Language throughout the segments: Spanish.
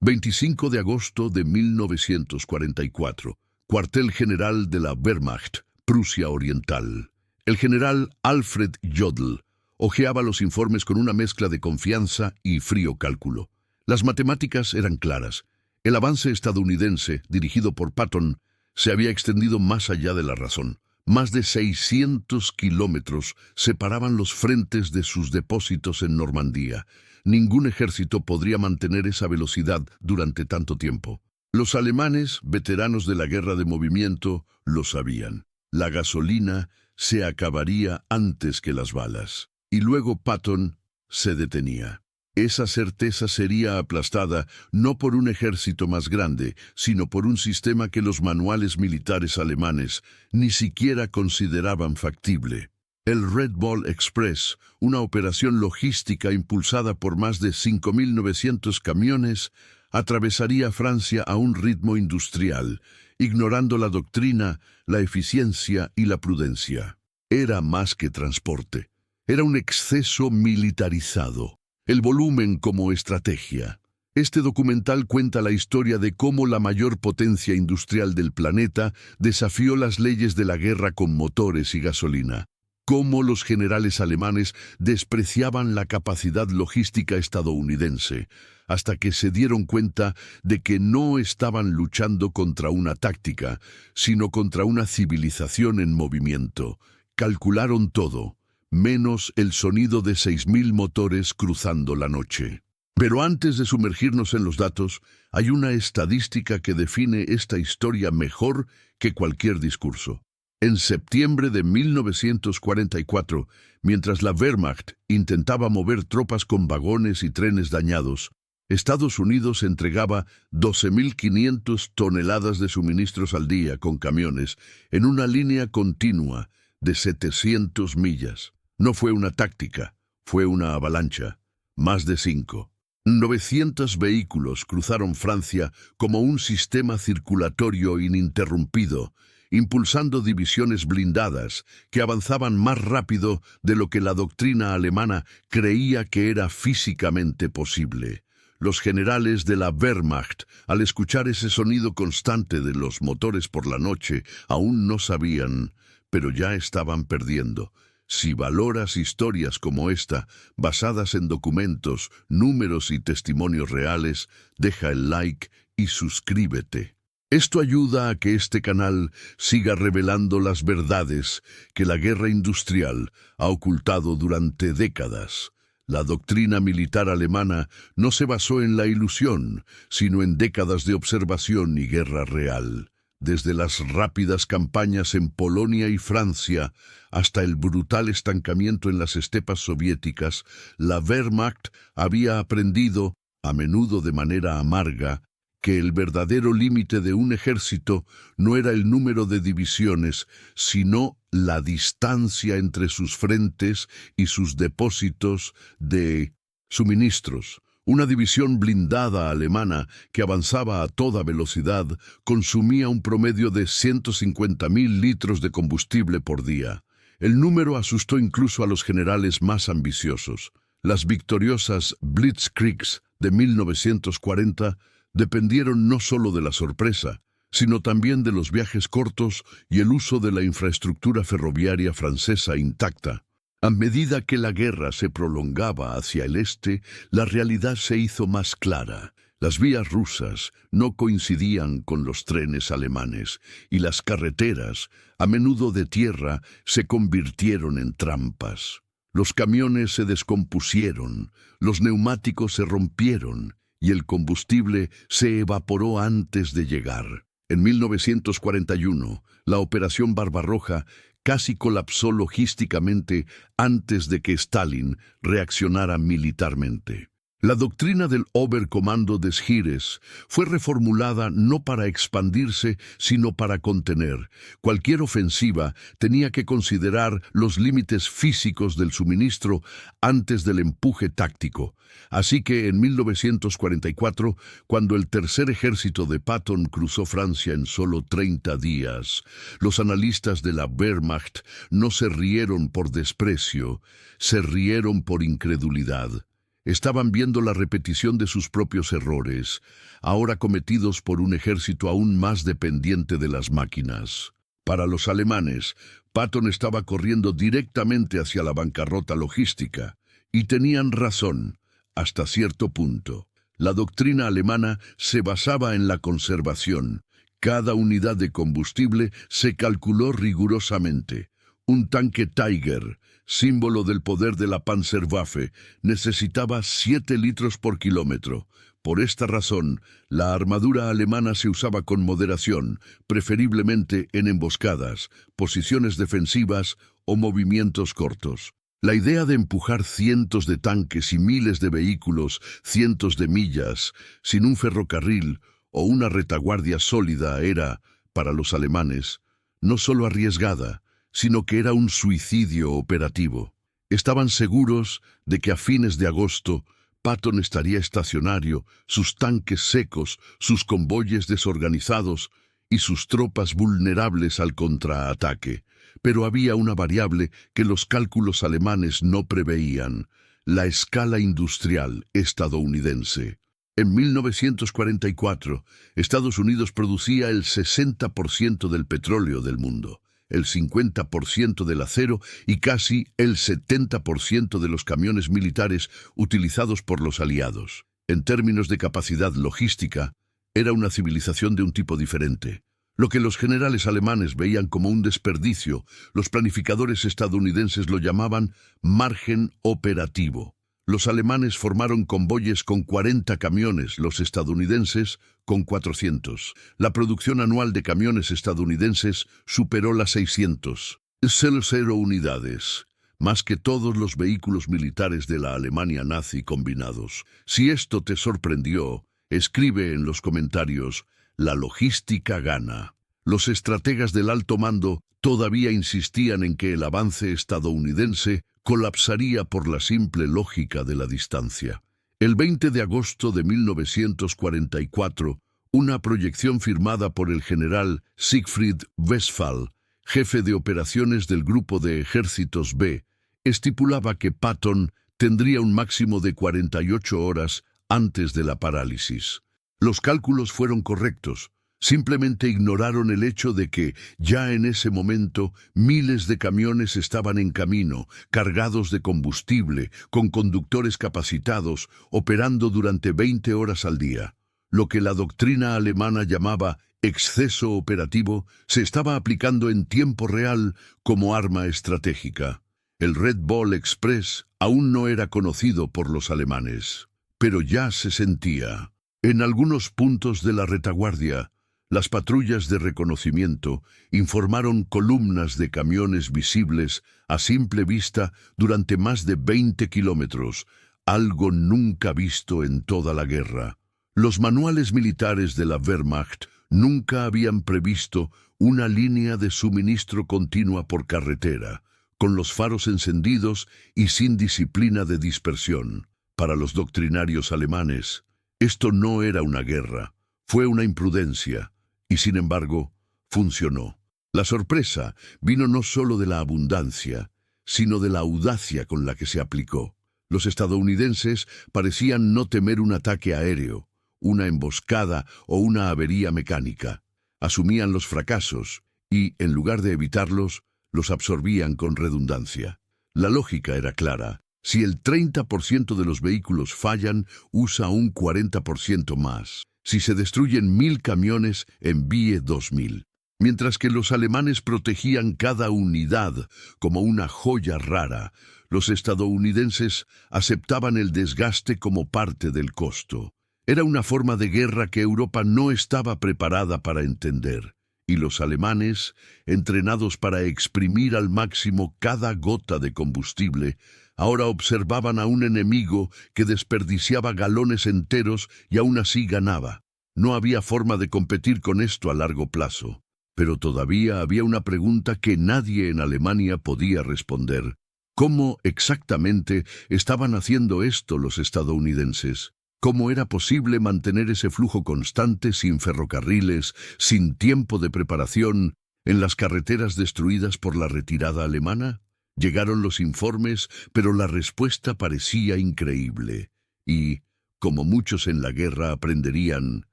25 de agosto de 1944. Cuartel general de la Wehrmacht, Prusia Oriental. El general Alfred Jodl hojeaba los informes con una mezcla de confianza y frío cálculo. Las matemáticas eran claras. El avance estadounidense, dirigido por Patton, se había extendido más allá de la razón. Más de 600 kilómetros separaban los frentes de sus depósitos en Normandía. Ningún ejército podría mantener esa velocidad durante tanto tiempo. Los alemanes, veteranos de la guerra de movimiento, lo sabían. La gasolina se acabaría antes que las balas. Y luego Patton se detenía. Esa certeza sería aplastada no por un ejército más grande, sino por un sistema que los manuales militares alemanes ni siquiera consideraban factible. El Red Ball Express, una operación logística impulsada por más de 5.900 camiones, atravesaría Francia a un ritmo industrial, ignorando la doctrina, la eficiencia y la prudencia. Era más que transporte. Era un exceso militarizado. El volumen como estrategia. Este documental cuenta la historia de cómo la mayor potencia industrial del planeta desafió las leyes de la guerra con motores y gasolina. Cómo los generales alemanes despreciaban la capacidad logística estadounidense, hasta que se dieron cuenta de que no estaban luchando contra una táctica, sino contra una civilización en movimiento. Calcularon todo, menos el sonido de 6.000 motores cruzando la noche. Pero antes de sumergirnos en los datos, hay una estadística que define esta historia mejor que cualquier discurso. En septiembre de 1944, mientras la Wehrmacht intentaba mover tropas con vagones y trenes dañados, Estados Unidos entregaba 12.500 toneladas de suministros al día con camiones en una línea continua de 700 millas. No fue una táctica, fue una avalancha. Más de 5. 900 vehículos cruzaron Francia como un sistema circulatorio ininterrumpido, impulsando divisiones blindadas que avanzaban más rápido de lo que la doctrina alemana creía que era físicamente posible. Los generales de la Wehrmacht, al escuchar ese sonido constante de los motores por la noche, aún no sabían, pero ya estaban perdiendo. Si valoras historias como esta, basadas en documentos, números y testimonios reales, deja el like y suscríbete. Esto ayuda a que este canal siga revelando las verdades que la guerra industrial ha ocultado durante décadas. La doctrina militar alemana no se basó en la ilusión, sino en décadas de observación y guerra real. Desde las rápidas campañas en Polonia y Francia hasta el brutal estancamiento en las estepas soviéticas, la Wehrmacht había aprendido, a menudo de manera amarga, que el verdadero límite de un ejército no era el número de divisiones, sino la distancia entre sus frentes y sus depósitos de suministros. Una división blindada alemana que avanzaba a toda velocidad consumía un promedio de 150.000 litros de combustible por día. El número asustó incluso a los generales más ambiciosos. Las victoriosas Blitzkriegs de 1940 dependieron no solo de la sorpresa, sino también de los viajes cortos y el uso de la infraestructura ferroviaria francesa intacta. A medida que la guerra se prolongaba hacia el este, la realidad se hizo más clara. Las vías rusas no coincidían con los trenes alemanes y las carreteras, a menudo de tierra, se convirtieron en trampas. Los camiones se descompusieron, los neumáticos se rompieron y el combustible se evaporó antes de llegar. En 1941, la Operación Barbarroja casi colapsó logísticamente antes de que Stalin reaccionara militarmente. La doctrina del Oberkommando des Heeres fue reformulada no para expandirse, sino para contener. Cualquier ofensiva tenía que considerar los límites físicos del suministro antes del empuje táctico. Así que en 1944, cuando el tercer ejército de Patton cruzó Francia en solo 30 días, los analistas de la Wehrmacht no se rieron por desprecio, se rieron por incredulidad. Estaban viendo la repetición de sus propios errores, ahora cometidos por un ejército aún más dependiente de las máquinas. Para los alemanes, Patton estaba corriendo directamente hacia la bancarrota logística, y tenían razón, hasta cierto punto. La doctrina alemana se basaba en la conservación. Cada unidad de combustible se calculó rigurosamente. Un tanque Tiger, símbolo del poder de la Panzerwaffe, necesitaba 7 litros por kilómetro. Por esta razón, la armadura alemana se usaba con moderación, preferiblemente en emboscadas, posiciones defensivas o movimientos cortos. La idea de empujar cientos de tanques y miles de vehículos, cientos de millas, sin un ferrocarril o una retaguardia sólida era, para los alemanes, no solo arriesgada, sino que era un suicidio operativo. Estaban seguros de que a fines de agosto Patton estaría estacionario, sus tanques secos, sus convoyes desorganizados y sus tropas vulnerables al contraataque. Pero había una variable que los cálculos alemanes no preveían: la escala industrial estadounidense. En 1944, Estados Unidos producía el 60% del petróleo del mundo, el 50% del acero y casi el 70% de los camiones militares utilizados por los aliados. En términos de capacidad logística, era una civilización de un tipo diferente. Lo que los generales alemanes veían como un desperdicio, los planificadores estadounidenses lo llamaban margen operativo. Los alemanes formaron convoyes con 40 camiones, los estadounidenses con 400. La producción anual de camiones estadounidenses superó las 600. 0 unidades, más que todos los vehículos militares de la Alemania nazi combinados. Si esto te sorprendió, escribe en los comentarios: la logística gana. Los estrategas del alto mando todavía insistían en que el avance estadounidense colapsaría por la simple lógica de la distancia. El 20 de agosto de 1944, una proyección firmada por el general Siegfried Westphal, jefe de operaciones del Grupo de Ejércitos B, estipulaba que Patton tendría un máximo de 48 horas antes de la parálisis. Los cálculos fueron correctos. Simplemente ignoraron el hecho de que, ya en ese momento, miles de camiones estaban en camino, cargados de combustible, con conductores capacitados, operando durante 20 horas al día. Lo que la doctrina alemana llamaba exceso operativo se estaba aplicando en tiempo real como arma estratégica. El Red Bull Express aún no era conocido por los alemanes, pero ya se sentía. En algunos puntos de la retaguardia, las patrullas de reconocimiento informaron columnas de camiones visibles a simple vista durante más de 20 kilómetros, algo nunca visto en toda la guerra. Los manuales militares de la Wehrmacht nunca habían previsto una línea de suministro continua por carretera, con los faros encendidos y sin disciplina de dispersión. Para los doctrinarios alemanes, esto no era una guerra, fue una imprudencia. Y sin embargo, funcionó. La sorpresa vino no solo de la abundancia, sino de la audacia con la que se aplicó. Los estadounidenses parecían no temer un ataque aéreo, una emboscada o una avería mecánica. Asumían los fracasos y, en lugar de evitarlos, los absorbían con redundancia. La lógica era clara. Si el 30% de los vehículos fallan, usa un 40% más. Si se destruyen 1000 camiones, envíe 2000. Mientras que los alemanes protegían cada unidad como una joya rara, los estadounidenses aceptaban el desgaste como parte del costo. Era una forma de guerra que Europa no estaba preparada para entender, y los alemanes, entrenados para exprimir al máximo cada gota de combustible, ahora observaban a un enemigo que desperdiciaba galones enteros y aún así ganaba. No había forma de competir con esto a largo plazo. Pero todavía había una pregunta que nadie en Alemania podía responder. ¿Cómo exactamente estaban haciendo esto los estadounidenses? ¿Cómo era posible mantener ese flujo constante sin ferrocarriles, sin tiempo de preparación, en las carreteras destruidas por la retirada alemana? Llegaron los informes, pero la respuesta parecía increíble. Y, como muchos en la guerra aprenderían,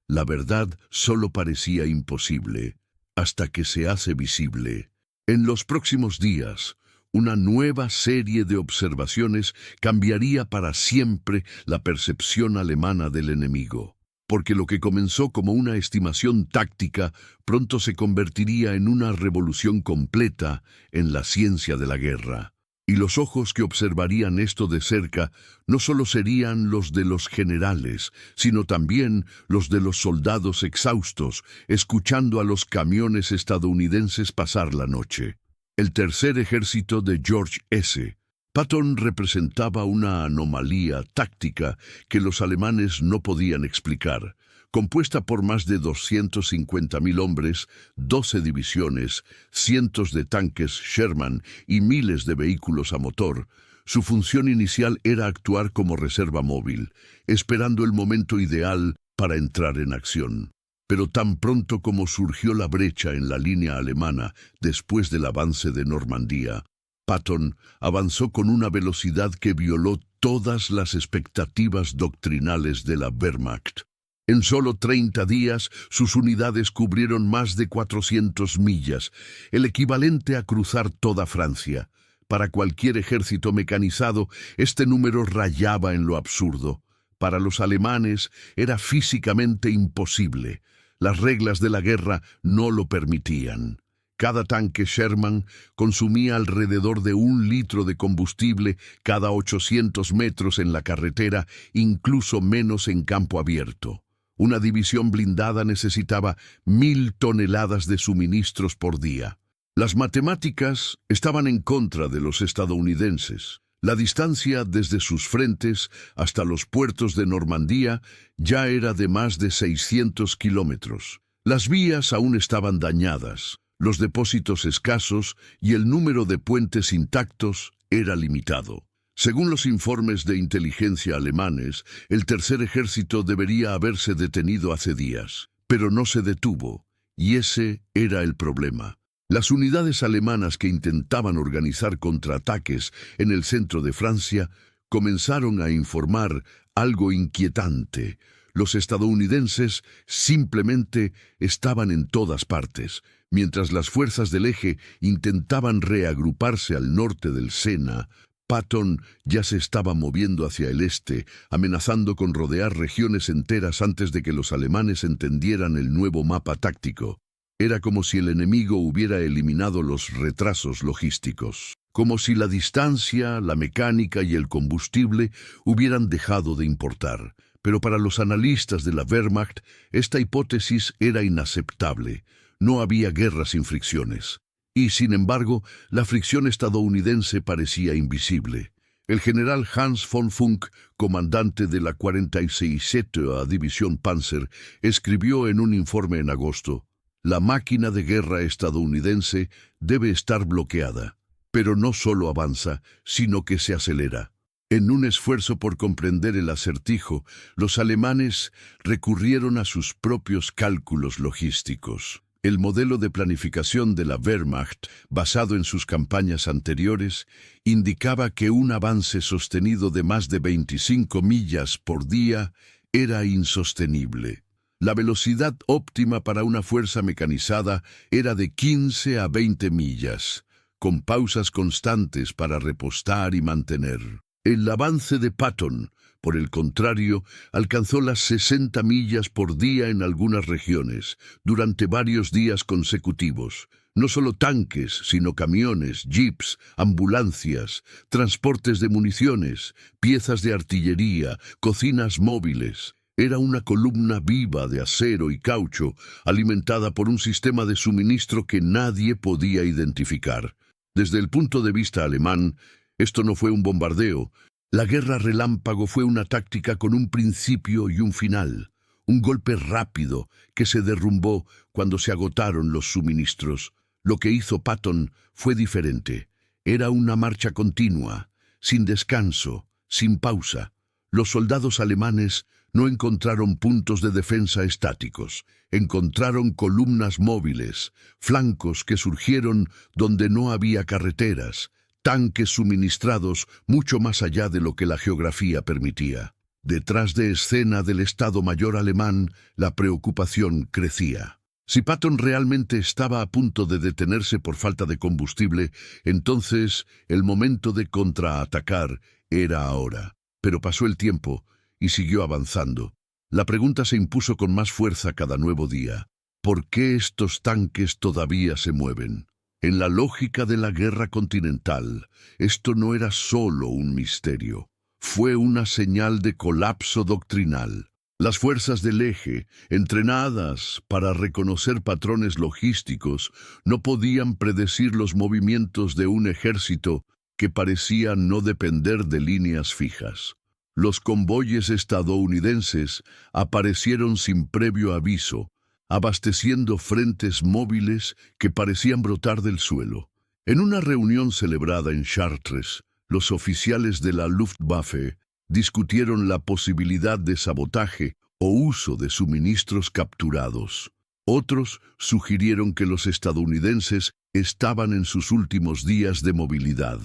la verdad solo parecía imposible hasta que se hace visible. En los próximos días, una nueva serie de observaciones cambiaría para siempre la percepción alemana del enemigo, porque lo que comenzó como una estimación táctica pronto se convertiría en una revolución completa en la ciencia de la guerra. Y los ojos que observarían esto de cerca no solo serían los de los generales, sino también los de los soldados exhaustos, escuchando a los camiones estadounidenses pasar la noche. El tercer ejército de George S. Patton representaba una anomalía táctica que los alemanes no podían explicar. Compuesta por más de 250.000 hombres, 12 divisiones, cientos de tanques Sherman y miles de vehículos a motor, su función inicial era actuar como reserva móvil, esperando el momento ideal para entrar en acción. Pero tan pronto como surgió la brecha en la línea alemana después del avance de Normandía, Patton avanzó con una velocidad que violó todas las expectativas doctrinales de la Wehrmacht. En solo 30 días, sus unidades cubrieron más de 400 millas, el equivalente a cruzar toda Francia. Para cualquier ejército mecanizado, este número rayaba en lo absurdo. Para los alemanes era físicamente imposible. Las reglas de la guerra no lo permitían. Cada tanque Sherman consumía alrededor de 1 litro de combustible cada 800 metros en la carretera, incluso menos en campo abierto. Una división blindada necesitaba 1.000 toneladas de suministros por día. Las matemáticas estaban en contra de los estadounidenses. La distancia desde sus frentes hasta los puertos de Normandía ya era de más de 600 kilómetros. Las vías aún estaban dañadas, los depósitos escasos y el número de puentes intactos era limitado. Según los informes de inteligencia alemanes, el tercer ejército debería haberse detenido hace días, pero no se detuvo, y ese era el problema. Las unidades alemanas que intentaban organizar contraataques en el centro de Francia comenzaron a informar algo inquietante. Los estadounidenses simplemente estaban en todas partes, mientras las fuerzas del eje intentaban reagruparse al norte del Sena. Patton ya se estaba moviendo hacia el este, amenazando con rodear regiones enteras antes de que los alemanes entendieran el nuevo mapa táctico. Era como si el enemigo hubiera eliminado los retrasos logísticos, como si la distancia, la mecánica y el combustible hubieran dejado de importar. Pero para los analistas de la Wehrmacht, esta hipótesis era inaceptable. No había guerra sin fricciones. Y, sin embargo, la fricción estadounidense parecía invisible. El general Hans von Funk, comandante de la 46ª División Panzer, escribió en un informe en agosto: «La máquina de guerra estadounidense debe estar bloqueada, pero no solo avanza, sino que se acelera». En un esfuerzo por comprender el acertijo, los alemanes recurrieron a sus propios cálculos logísticos. El modelo de planificación de la Wehrmacht, basado en sus campañas anteriores, indicaba que un avance sostenido de más de 25 millas por día era insostenible. La velocidad óptima para una fuerza mecanizada era de 15 a 20 millas, con pausas constantes para repostar y mantener. El avance de Patton, por el contrario, alcanzó las 60 millas por día en algunas regiones, durante varios días consecutivos. No solo tanques, sino camiones, jeeps, ambulancias, transportes de municiones, piezas de artillería, cocinas móviles. Era una columna viva de acero y caucho, alimentada por un sistema de suministro que nadie podía identificar. Desde el punto de vista alemán, esto no fue un bombardeo. La guerra relámpago fue una táctica con un principio y un final, un golpe rápido que se derrumbó cuando se agotaron los suministros. Lo que hizo Patton fue diferente. Era una marcha continua, sin descanso, sin pausa. Los soldados alemanes no encontraron puntos de defensa estáticos, encontraron columnas móviles, flancos que surgieron donde no había carreteras, tanques suministrados mucho más allá de lo que la geografía permitía. Detrás de escena del Estado Mayor alemán, la preocupación crecía. Si Patton realmente estaba a punto de detenerse por falta de combustible, entonces el momento de contraatacar era ahora. Pero pasó el tiempo y siguió avanzando. La pregunta se impuso con más fuerza cada nuevo día. ¿Por qué estos tanques todavía se mueven? En la lógica de la guerra continental, esto no era solo un misterio. Fue una señal de colapso doctrinal. Las fuerzas del eje, entrenadas para reconocer patrones logísticos, no podían predecir los movimientos de un ejército que parecía no depender de líneas fijas. Los convoyes estadounidenses aparecieron sin previo aviso, abasteciendo frentes móviles que parecían brotar del suelo. En una reunión celebrada en Chartres, los oficiales de la Luftwaffe discutieron la posibilidad de sabotaje o uso de suministros capturados. Otros sugirieron que los estadounidenses estaban en sus últimos días de movilidad.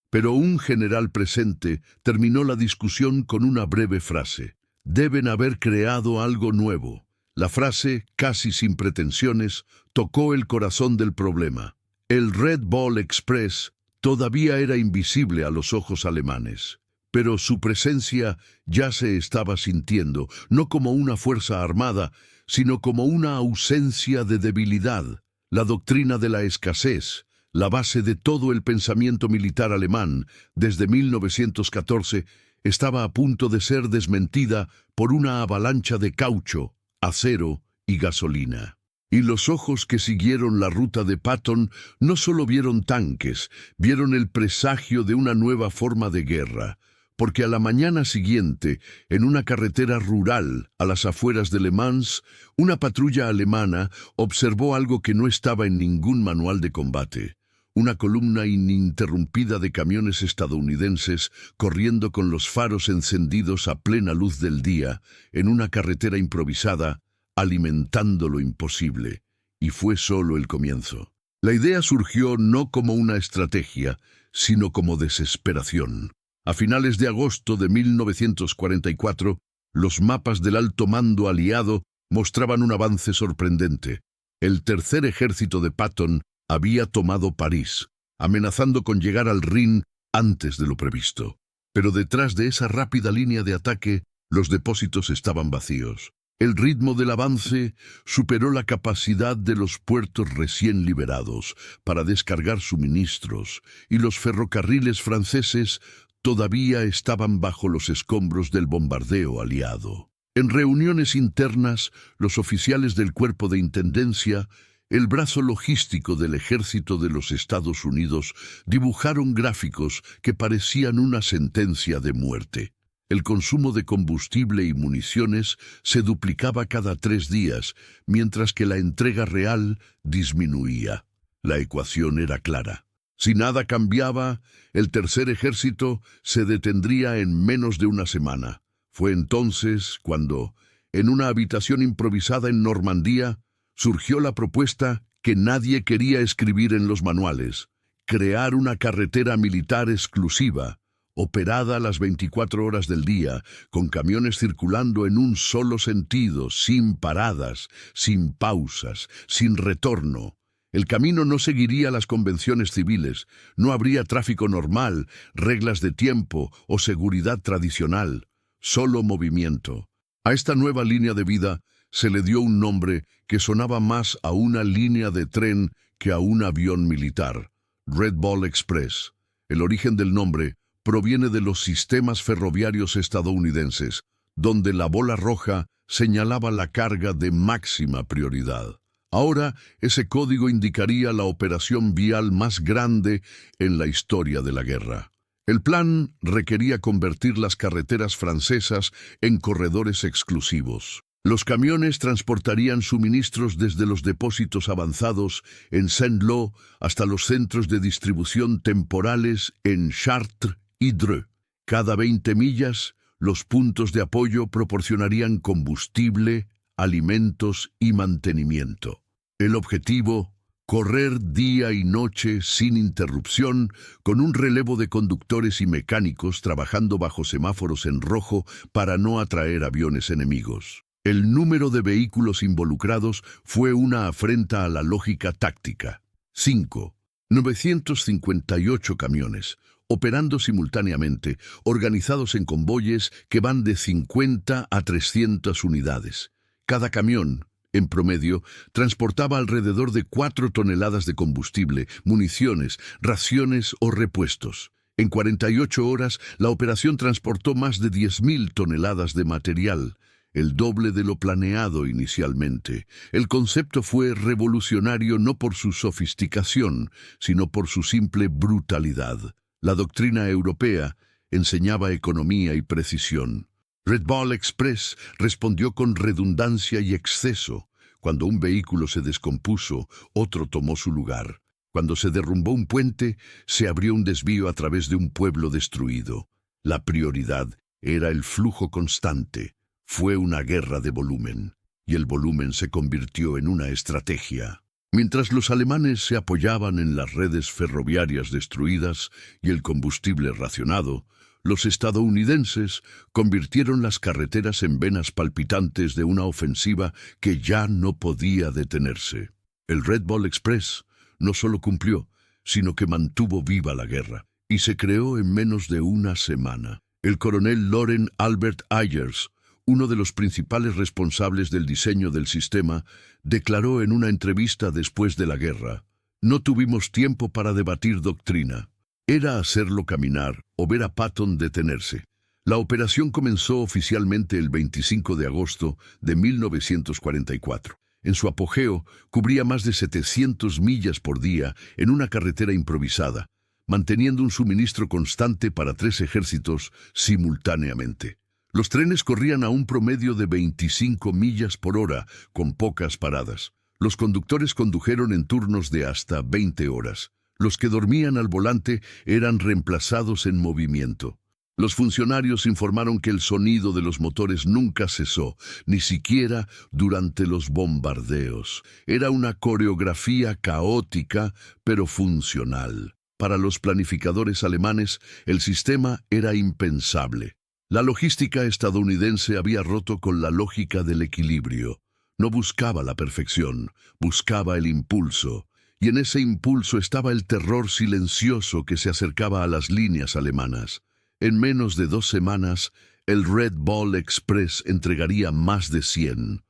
Pero un general presente terminó la discusión con una breve frase. Deben haber creado algo nuevo. La frase, casi sin pretensiones, tocó el corazón del problema. El Red Ball Express todavía era invisible a los ojos alemanes, pero su presencia ya se estaba sintiendo, no como una fuerza armada, sino como una ausencia de debilidad. La doctrina de la escasez, la base de todo el pensamiento militar alemán desde 1914, estaba a punto de ser desmentida por una avalancha de caucho, acero y gasolina. Y los ojos que siguieron la ruta de Patton no solo vieron tanques, vieron el presagio de una nueva forma de guerra, porque a la mañana siguiente, en una carretera rural a las afueras de Le Mans, una patrulla alemana observó algo que no estaba en ningún manual de combate. Una columna ininterrumpida de camiones estadounidenses corriendo con los faros encendidos a plena luz del día, en una carretera improvisada, alimentando lo imposible. Y fue solo el comienzo. La idea surgió no como una estrategia, sino como desesperación. A finales de agosto de 1944, los mapas del alto mando aliado mostraban un avance sorprendente. El tercer ejército de Patton había tomado París, amenazando con llegar al Rin antes de lo previsto. Pero detrás de esa rápida línea de ataque, los depósitos estaban vacíos. El ritmo del avance superó la capacidad de los puertos recién liberados para descargar suministros, y los ferrocarriles franceses todavía estaban bajo los escombros del bombardeo aliado. En reuniones internas, los oficiales del cuerpo de intendencia, el brazo logístico del ejército de los Estados Unidos, dibujaron gráficos que parecían una sentencia de muerte. El consumo de combustible y municiones se duplicaba cada 3 días, mientras que la entrega real disminuía. La ecuación era clara. Si nada cambiaba, el tercer ejército se detendría en menos de una semana. Fue entonces cuando, en una habitación improvisada en Normandía, surgió la propuesta que nadie quería escribir en los manuales: crear una carretera militar exclusiva, operada las 24 horas del día, con camiones circulando en un solo sentido, sin paradas, sin pausas, sin retorno. El camino no seguiría las convenciones civiles, no habría tráfico normal, reglas de tiempo o seguridad tradicional, solo movimiento. A esta nueva línea de vida se le dio un nombre que sonaba más a una línea de tren que a un avión militar: Red Ball Express. El origen del nombre proviene de los sistemas ferroviarios estadounidenses, donde la bola roja señalaba la carga de máxima prioridad. Ahora, ese código indicaría la operación vial más grande en la historia de la guerra. El plan requería convertir las carreteras francesas en corredores exclusivos. Los camiones transportarían suministros desde los depósitos avanzados en Saint-Lô hasta los centros de distribución temporales en Chartres y Dreux. Cada 20 millas, los puntos de apoyo proporcionarían combustible, alimentos y mantenimiento. El objetivo: Correr día y noche sin interrupción, con un relevo de conductores y mecánicos trabajando bajo semáforos en rojo para no atraer aviones enemigos. El número de vehículos involucrados fue una afrenta a la lógica táctica. 5. 958 camiones, operando simultáneamente, organizados en convoyes que van de 50 a 300 unidades. Cada camión, en promedio, transportaba alrededor de 4 toneladas de combustible, municiones, raciones o repuestos. En 48 horas, la operación transportó más de 10.000 toneladas de material, el doble de lo planeado inicialmente. El concepto fue revolucionario no por su sofisticación, sino por su simple brutalidad. La doctrina europea enseñaba economía y precisión. Red Bull Express respondió con redundancia y exceso. Cuando un vehículo se descompuso, otro tomó su lugar. Cuando se derrumbó un puente, se abrió un desvío a través de un pueblo destruido. La prioridad era el flujo constante. Fue una guerra de volumen, y el volumen se convirtió en una estrategia. Mientras los alemanes se apoyaban en las redes ferroviarias destruidas y el combustible racionado, los estadounidenses convirtieron las carreteras en venas palpitantes de una ofensiva que ya no podía detenerse. El Red Bull Express no solo cumplió, sino que mantuvo viva la guerra, y se creó en menos de una semana. El coronel Loren Albert Ayers, uno de los principales responsables del diseño del sistema, declaró en una entrevista después de la guerra: «No tuvimos tiempo para debatir doctrina. Era hacerlo caminar o ver a Patton detenerse». La operación comenzó oficialmente el 25 de agosto de 1944. En su apogeo, cubría más de 700 millas por día en una carretera improvisada, manteniendo un suministro constante para 3 ejércitos simultáneamente. Los trenes corrían a un promedio de 25 millas por hora, con pocas paradas. Los conductores condujeron en turnos de hasta 20 horas. Los que dormían al volante eran reemplazados en movimiento. Los funcionarios informaron que el sonido de los motores nunca cesó, ni siquiera durante los bombardeos. Era una coreografía caótica, pero funcional. Para los planificadores alemanes, el sistema era impensable. La logística estadounidense había roto con la lógica del equilibrio. No buscaba la perfección, buscaba el impulso. Y en ese impulso estaba el terror silencioso que se acercaba a las líneas alemanas. En menos de 2 semanas, el Red Bull Express entregaría más de 100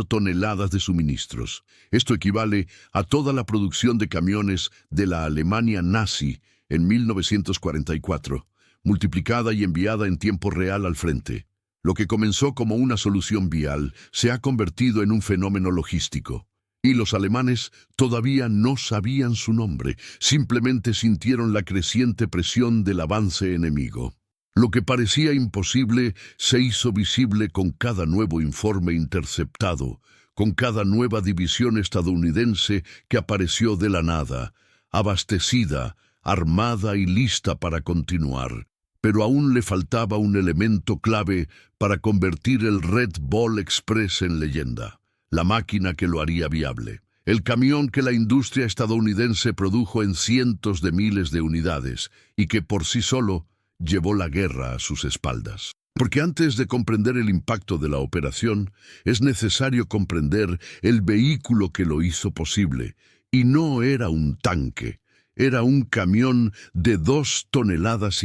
toneladas de suministros. Esto equivale a toda la producción de camiones de la Alemania nazi en 1944, multiplicada y enviada en tiempo real al frente. Lo que comenzó como una solución vial se ha convertido en un fenómeno logístico. Y los alemanes todavía no sabían su nombre, simplemente sintieron la creciente presión del avance enemigo. Lo que parecía imposible se hizo visible con cada nuevo informe interceptado, con cada nueva división estadounidense que apareció de la nada, abastecida, armada y lista para continuar. Pero aún le faltaba un elemento clave para convertir el Red Bull Express en leyenda. La máquina que lo haría viable. El camión que la industria estadounidense produjo en cientos de miles de unidades y que por sí solo llevó la guerra a sus espaldas. Porque antes de comprender el impacto de la operación, es necesario comprender el vehículo que lo hizo posible. Y no era un tanque, era un camión de 2,5 toneladas,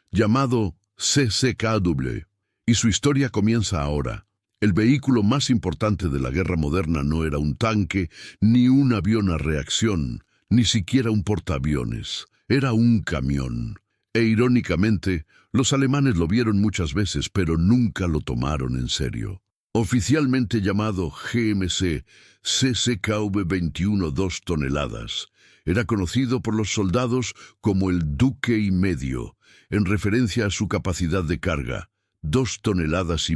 llamado CCKW. Y su historia comienza ahora. El vehículo más importante de la guerra moderna no era un tanque, ni un avión a reacción, ni siquiera un portaaviones. Era un camión. E irónicamente, los alemanes lo vieron muchas veces, pero nunca lo tomaron en serio. Oficialmente llamado GMC CCKV-21 2 toneladas, era conocido por los soldados como el Duque y Medio, en referencia a su capacidad de carga, 2,5 toneladas.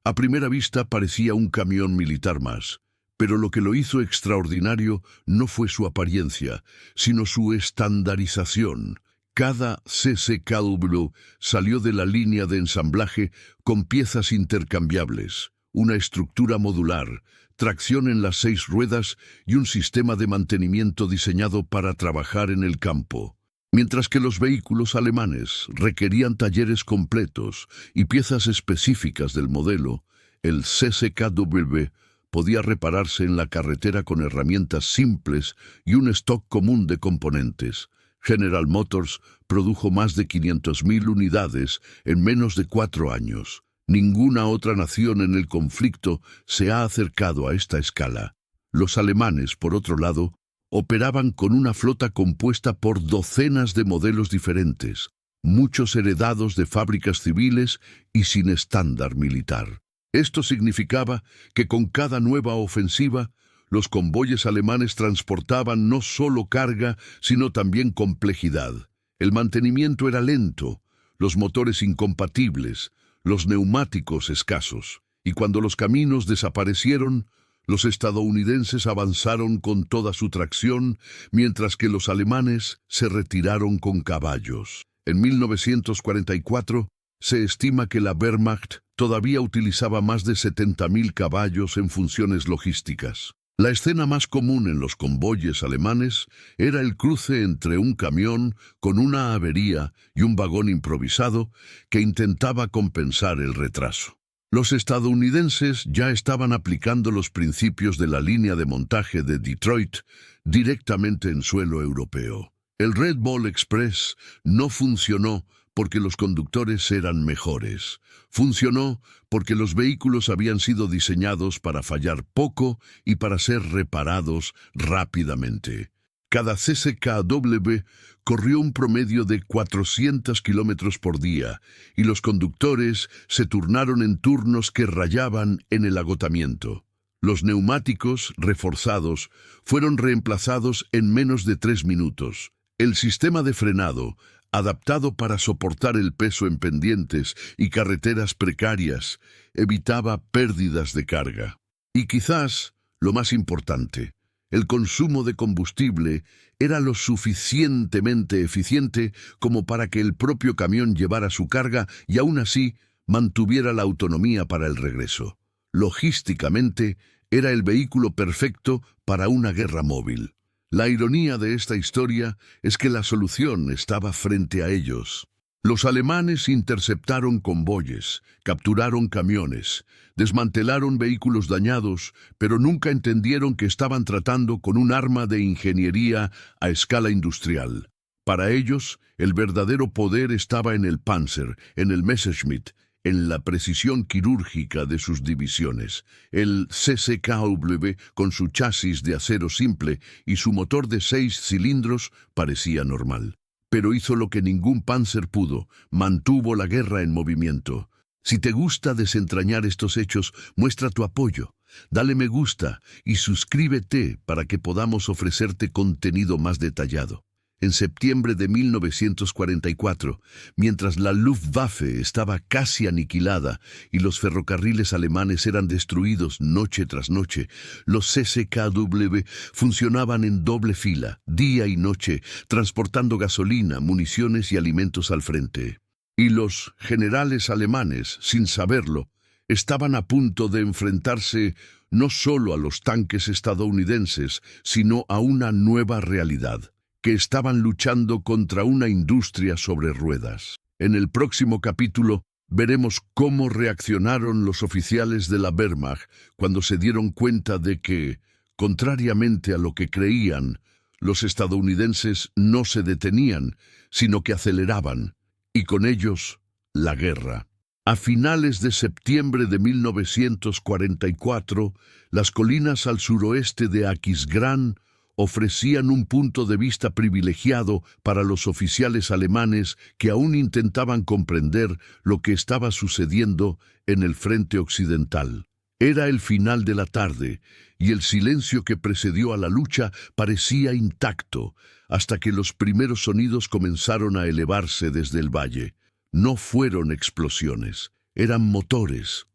A primera vista parecía un camión militar más, pero lo que lo hizo extraordinario no fue su apariencia, sino su estandarización. Cada CCKW salió de la línea de ensamblaje con piezas intercambiables, una estructura modular, tracción en las 6 ruedas y un sistema de mantenimiento diseñado para trabajar en el campo. Mientras que los vehículos alemanes requerían talleres completos y piezas específicas del modelo, el CCKW podía repararse en la carretera con herramientas simples y un stock común de componentes. General Motors produjo más de 500.000 unidades en menos de 4 años. Ninguna otra nación en el conflicto se ha acercado a esta escala. Los alemanes, por otro lado, operaban con una flota compuesta por docenas de modelos diferentes, muchos heredados de fábricas civiles y sin estándar militar. Esto significaba que con cada nueva ofensiva, los convoyes alemanes transportaban no solo carga, sino también complejidad. El mantenimiento era lento, los motores incompatibles, los neumáticos escasos, y cuando los caminos desaparecieron, los estadounidenses avanzaron con toda su tracción, mientras que los alemanes se retiraron con caballos. En 1944, se estima que la Wehrmacht todavía utilizaba más de 70.000 caballos en funciones logísticas. La escena más común en los convoyes alemanes era el cruce entre un camión con una avería y un vagón improvisado que intentaba compensar el retraso. Los estadounidenses ya estaban aplicando los principios de la línea de montaje de Detroit directamente en suelo europeo. El Red Ball Express no funcionó porque los conductores eran mejores. Funcionó porque los vehículos habían sido diseñados para fallar poco y para ser reparados rápidamente. Cada CCKW corrió un promedio de 400 kilómetros por día y los conductores se turnaron en turnos que rayaban en el agotamiento. Los neumáticos, reforzados, fueron reemplazados en menos de 3 minutos. El sistema de frenado, adaptado para soportar el peso en pendientes y carreteras precarias, evitaba pérdidas de carga. Y quizás, lo más importante, el consumo de combustible era lo suficientemente eficiente como para que el propio camión llevara su carga y aún así mantuviera la autonomía para el regreso. Logísticamente, era el vehículo perfecto para una guerra móvil. La ironía de esta historia es que la solución estaba frente a ellos. Los alemanes interceptaron convoyes, capturaron camiones, desmantelaron vehículos dañados, pero nunca entendieron que estaban tratando con un arma de ingeniería a escala industrial. Para ellos, el verdadero poder estaba en el Panzer, en el Messerschmitt, en la precisión quirúrgica de sus divisiones. El CCKW, con su chasis de acero simple y su motor de 6 cilindros, parecía normal. Pero hizo lo que ningún Panzer pudo, mantuvo la guerra en movimiento. Si te gusta desentrañar estos hechos, muestra tu apoyo. Dale me gusta y suscríbete para que podamos ofrecerte contenido más detallado. En septiembre de 1944, mientras la Luftwaffe estaba casi aniquilada y los ferrocarriles alemanes eran destruidos noche tras noche, los CCKW funcionaban en doble fila, día y noche, transportando gasolina, municiones y alimentos al frente. Y los generales alemanes, sin saberlo, estaban a punto de enfrentarse no solo a los tanques estadounidenses, sino a una nueva realidad, que estaban luchando contra una industria sobre ruedas. En el próximo capítulo veremos cómo reaccionaron los oficiales de la Wehrmacht cuando se dieron cuenta de que, contrariamente a lo que creían, los estadounidenses no se detenían, sino que aceleraban, y con ellos la guerra. A finales de septiembre de 1944, las colinas al suroeste de Aquisgrán ofrecían un punto de vista privilegiado para los oficiales alemanes que aún intentaban comprender lo que estaba sucediendo en el frente occidental. Era el final de la tarde, y el silencio que precedió a la lucha parecía intacto, hasta que los primeros sonidos comenzaron a elevarse desde el valle. No fueron explosiones, eran motores,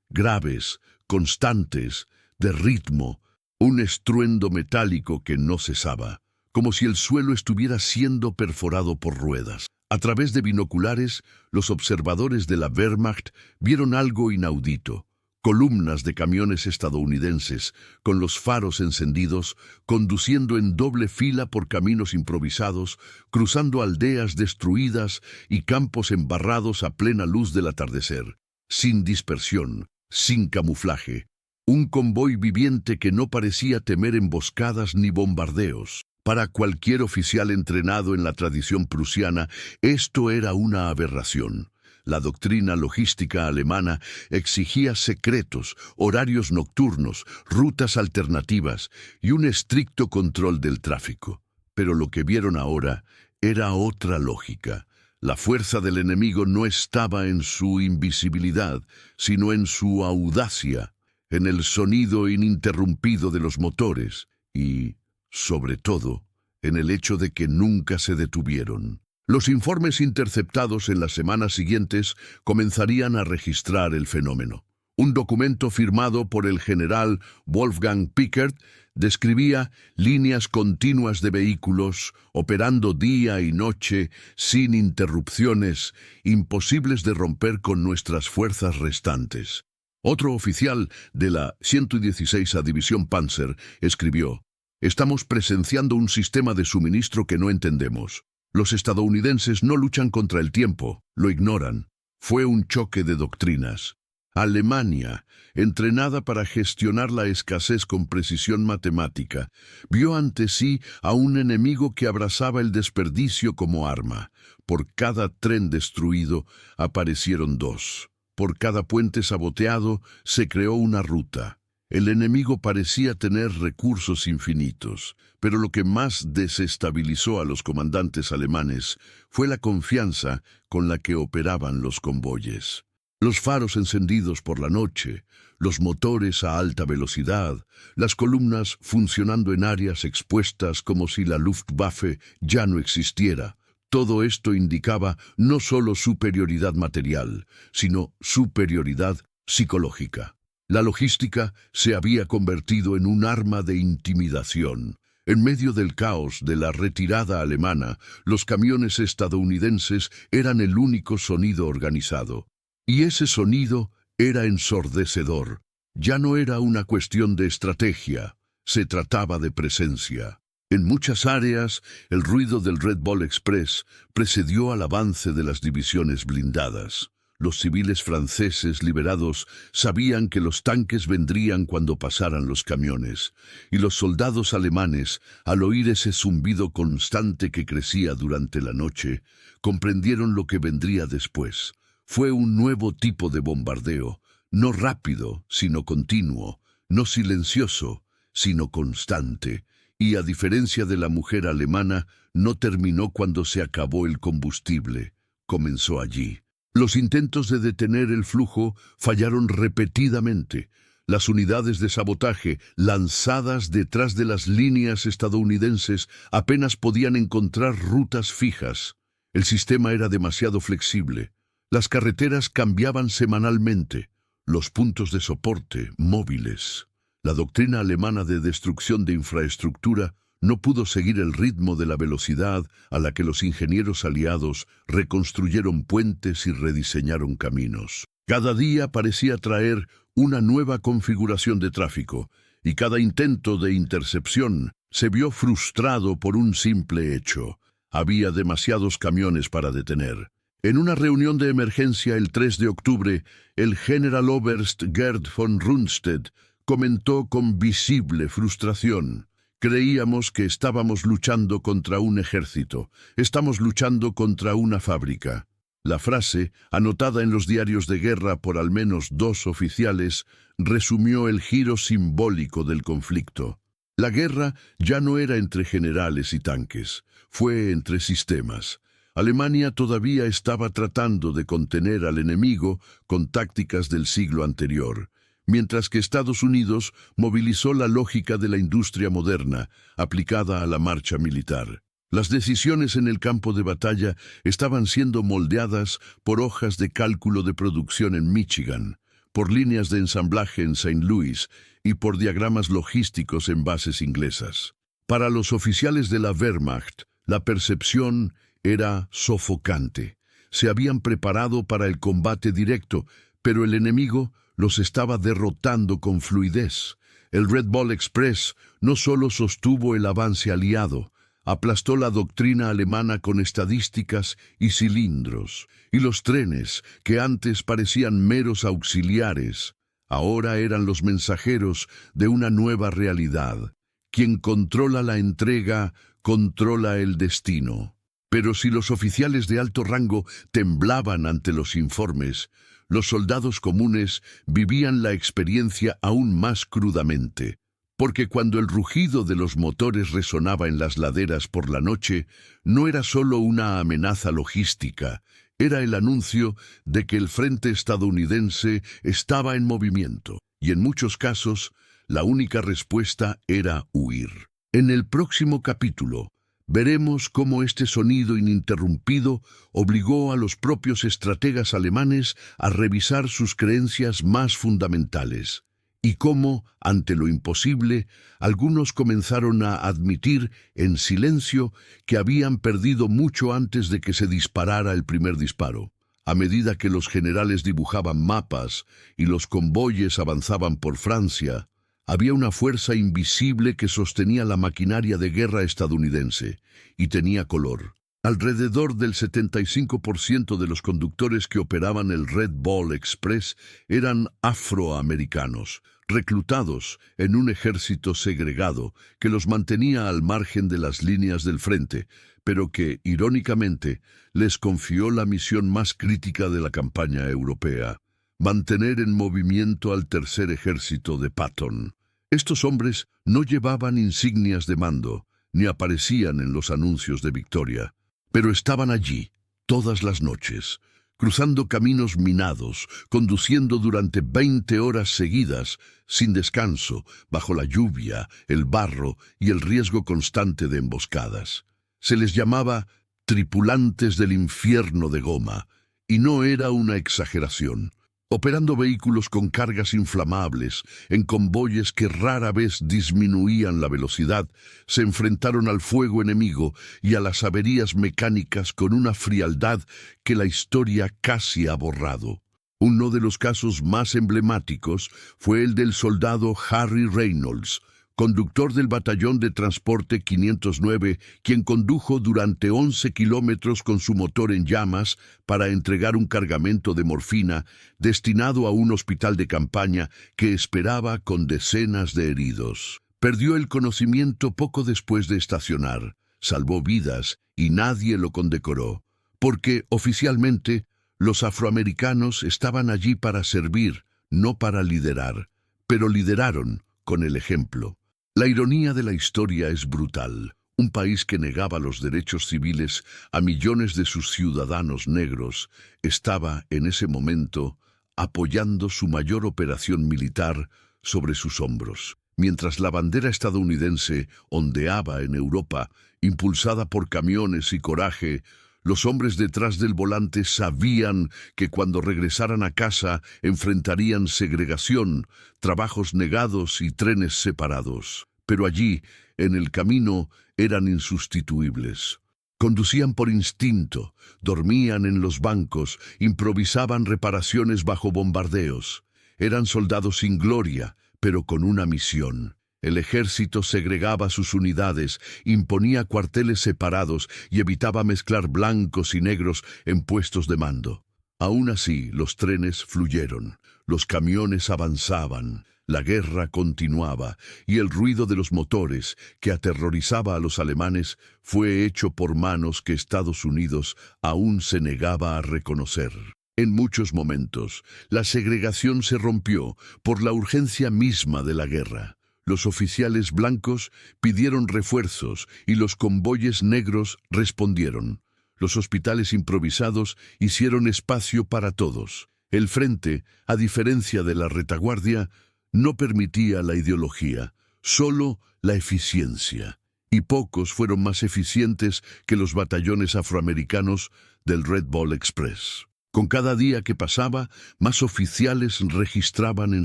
graves, constantes, de ritmo, un estruendo metálico que no cesaba, como si el suelo estuviera siendo perforado por ruedas. A través de binoculares, los observadores de la Wehrmacht vieron algo inaudito. columnas de camiones estadounidenses, con los faros encendidos, conduciendo en doble fila por caminos improvisados, cruzando aldeas destruidas y campos embarrados a plena luz del atardecer, sin dispersión, sin camuflaje. Un convoy viviente que no parecía temer emboscadas ni bombardeos. Para cualquier oficial entrenado en la tradición prusiana, esto era una aberración. La doctrina logística alemana exigía secretos, horarios nocturnos, rutas alternativas y un estricto control del tráfico. Pero lo que vieron ahora era otra lógica. La fuerza del enemigo no estaba en su invisibilidad, sino en su audacia, en el sonido ininterrumpido de los motores y, sobre todo, en el hecho de que nunca se detuvieron. Los informes interceptados en las semanas siguientes comenzarían a registrar el fenómeno. Un documento firmado por el general Wolfgang Pickert describía líneas continuas de vehículos operando día y noche sin interrupciones, imposibles de romper con nuestras fuerzas restantes. Otro oficial de la 116ª División Panzer escribió: «Estamos presenciando un sistema de suministro que no entendemos. Los estadounidenses no luchan contra el tiempo, lo ignoran. Fue un choque de doctrinas. Alemania, entrenada para gestionar la escasez con precisión matemática, vio ante sí a un enemigo que abrazaba el desperdicio como arma. Por cada tren destruido aparecieron dos. Por cada puente saboteado se creó una ruta. El enemigo parecía tener recursos infinitos, pero lo que más desestabilizó a los comandantes alemanes fue la confianza con la que operaban los convoyes. Los faros encendidos por la noche, los motores a alta velocidad, las columnas funcionando en áreas expuestas como si la Luftwaffe ya no existiera. Todo esto indicaba no solo superioridad material, sino superioridad psicológica. La logística se había convertido en un arma de intimidación. En medio del caos de la retirada alemana, los camiones estadounidenses eran el único sonido organizado. Y ese sonido era ensordecedor. Ya no era una cuestión de estrategia, se trataba de presencia. En muchas áreas, el ruido del Red Bull Express precedió al avance de las divisiones blindadas. Los civiles franceses liberados sabían que los tanques vendrían cuando pasaran los camiones, y los soldados alemanes, al oír ese zumbido constante que crecía durante la noche, comprendieron lo que vendría después. Fue un nuevo tipo de bombardeo, no rápido, sino continuo, no silencioso, sino constante, y a diferencia de la mujer alemana, no terminó cuando se acabó el combustible, comenzó allí. Los intentos de detener el flujo fallaron repetidamente. Las unidades de sabotaje, lanzadas detrás de las líneas estadounidenses, apenas podían encontrar rutas fijas. El sistema era demasiado flexible. Las carreteras cambiaban semanalmente. Los puntos de soporte, móviles. La doctrina alemana de destrucción de infraestructura no pudo seguir el ritmo de la velocidad a la que los ingenieros aliados reconstruyeron puentes y rediseñaron caminos. Cada día parecía traer una nueva configuración de tráfico, y cada intento de intercepción se vio frustrado por un simple hecho: había demasiados camiones para detener. En una reunión de emergencia el 3 de octubre, el Generaloberst Gerd von Rundstedt comentó con visible frustración: «Creíamos que estábamos luchando contra un ejército. Estamos luchando contra una fábrica». La frase, anotada en los diarios de guerra por al menos 2 oficiales, resumió el giro simbólico del conflicto. La guerra ya no era entre generales y tanques, fue entre sistemas. Alemania todavía estaba tratando de contener al enemigo con tácticas del siglo anterior, mientras que Estados Unidos movilizó la lógica de la industria moderna, aplicada a la marcha militar. Las decisiones en el campo de batalla estaban siendo moldeadas por hojas de cálculo de producción en Michigan, por líneas de ensamblaje en St. Louis y por diagramas logísticos en bases inglesas. Para los oficiales de la Wehrmacht, la percepción era sofocante. Se habían preparado para el combate directo, pero el enemigo los estaba derrotando con fluidez. El Red Ball Express no solo sostuvo el avance aliado, aplastó la doctrina alemana con estadísticas y cilindros, y los trenes, que antes parecían meros auxiliares, ahora eran los mensajeros de una nueva realidad. Quien controla la entrega, controla el destino. Pero si los oficiales de alto rango temblaban ante los informes, los soldados comunes vivían la experiencia aún más crudamente. Porque cuando el rugido de los motores resonaba en las laderas por la noche, no era solo una amenaza logística, era el anuncio de que el frente estadounidense estaba en movimiento, y en muchos casos, la única respuesta era huir. En el próximo capítulo, veremos cómo este sonido ininterrumpido obligó a los propios estrategas alemanes a revisar sus creencias más fundamentales, y cómo, ante lo imposible, algunos comenzaron a admitir en silencio que habían perdido mucho antes de que se disparara el primer disparo. A medida que los generales dibujaban mapas y los convoyes avanzaban por Francia, había una fuerza invisible que sostenía la maquinaria de guerra estadounidense, y tenía color. Alrededor del 75% de los conductores que operaban el Red Ball Express eran afroamericanos, reclutados en un ejército segregado que los mantenía al margen de las líneas del frente, pero que, irónicamente, les confió la misión más crítica de la campaña europea: mantener en movimiento al tercer ejército de Patton. Estos hombres no llevaban insignias de mando, ni aparecían en los anuncios de victoria, pero estaban allí, todas las noches, cruzando caminos minados, conduciendo durante 20 horas seguidas, sin descanso, bajo la lluvia, el barro y el riesgo constante de emboscadas. Se les llamaba tripulantes del infierno de goma, y no era una exageración. Operando vehículos con cargas inflamables, en convoyes que rara vez disminuían la velocidad, se enfrentaron al fuego enemigo y a las averías mecánicas con una frialdad que la historia casi ha borrado. Uno de los casos más emblemáticos fue el del soldado Harry Reynolds, conductor del batallón de transporte 509, quien condujo durante 11 kilómetros con su motor en llamas para entregar un cargamento de morfina destinado a un hospital de campaña que esperaba con decenas de heridos. Perdió el conocimiento poco después de estacionar, salvó vidas y nadie lo condecoró, porque oficialmente los afroamericanos estaban allí para servir, no para liderar, pero lideraron con el ejemplo. La ironía de la historia es brutal. Un país que negaba los derechos civiles a millones de sus ciudadanos negros estaba, en ese momento, apoyando su mayor operación militar sobre sus hombros. Mientras la bandera estadounidense ondeaba en Europa, impulsada por camiones y coraje, los hombres detrás del volante sabían que cuando regresaran a casa enfrentarían segregación, trabajos negados y trenes separados. Pero allí, en el camino, eran insustituibles. Conducían por instinto, dormían en los bancos, improvisaban reparaciones bajo bombardeos. Eran soldados sin gloria, pero con una misión. El ejército segregaba sus unidades, imponía cuarteles separados y evitaba mezclar blancos y negros en puestos de mando. Aún así, los trenes fluyeron, los camiones avanzaban, la guerra continuaba, y el ruido de los motores, que aterrorizaba a los alemanes, fue hecho por manos que Estados Unidos aún se negaba a reconocer. En muchos momentos, la segregación se rompió por la urgencia misma de la guerra. Los oficiales blancos pidieron refuerzos y los convoyes negros respondieron. Los hospitales improvisados hicieron espacio para todos. El frente, a diferencia de la retaguardia, no permitía la ideología, solo la eficiencia. Y pocos fueron más eficientes que los batallones afroamericanos del Red Ball Express. Con cada día que pasaba, más oficiales registraban en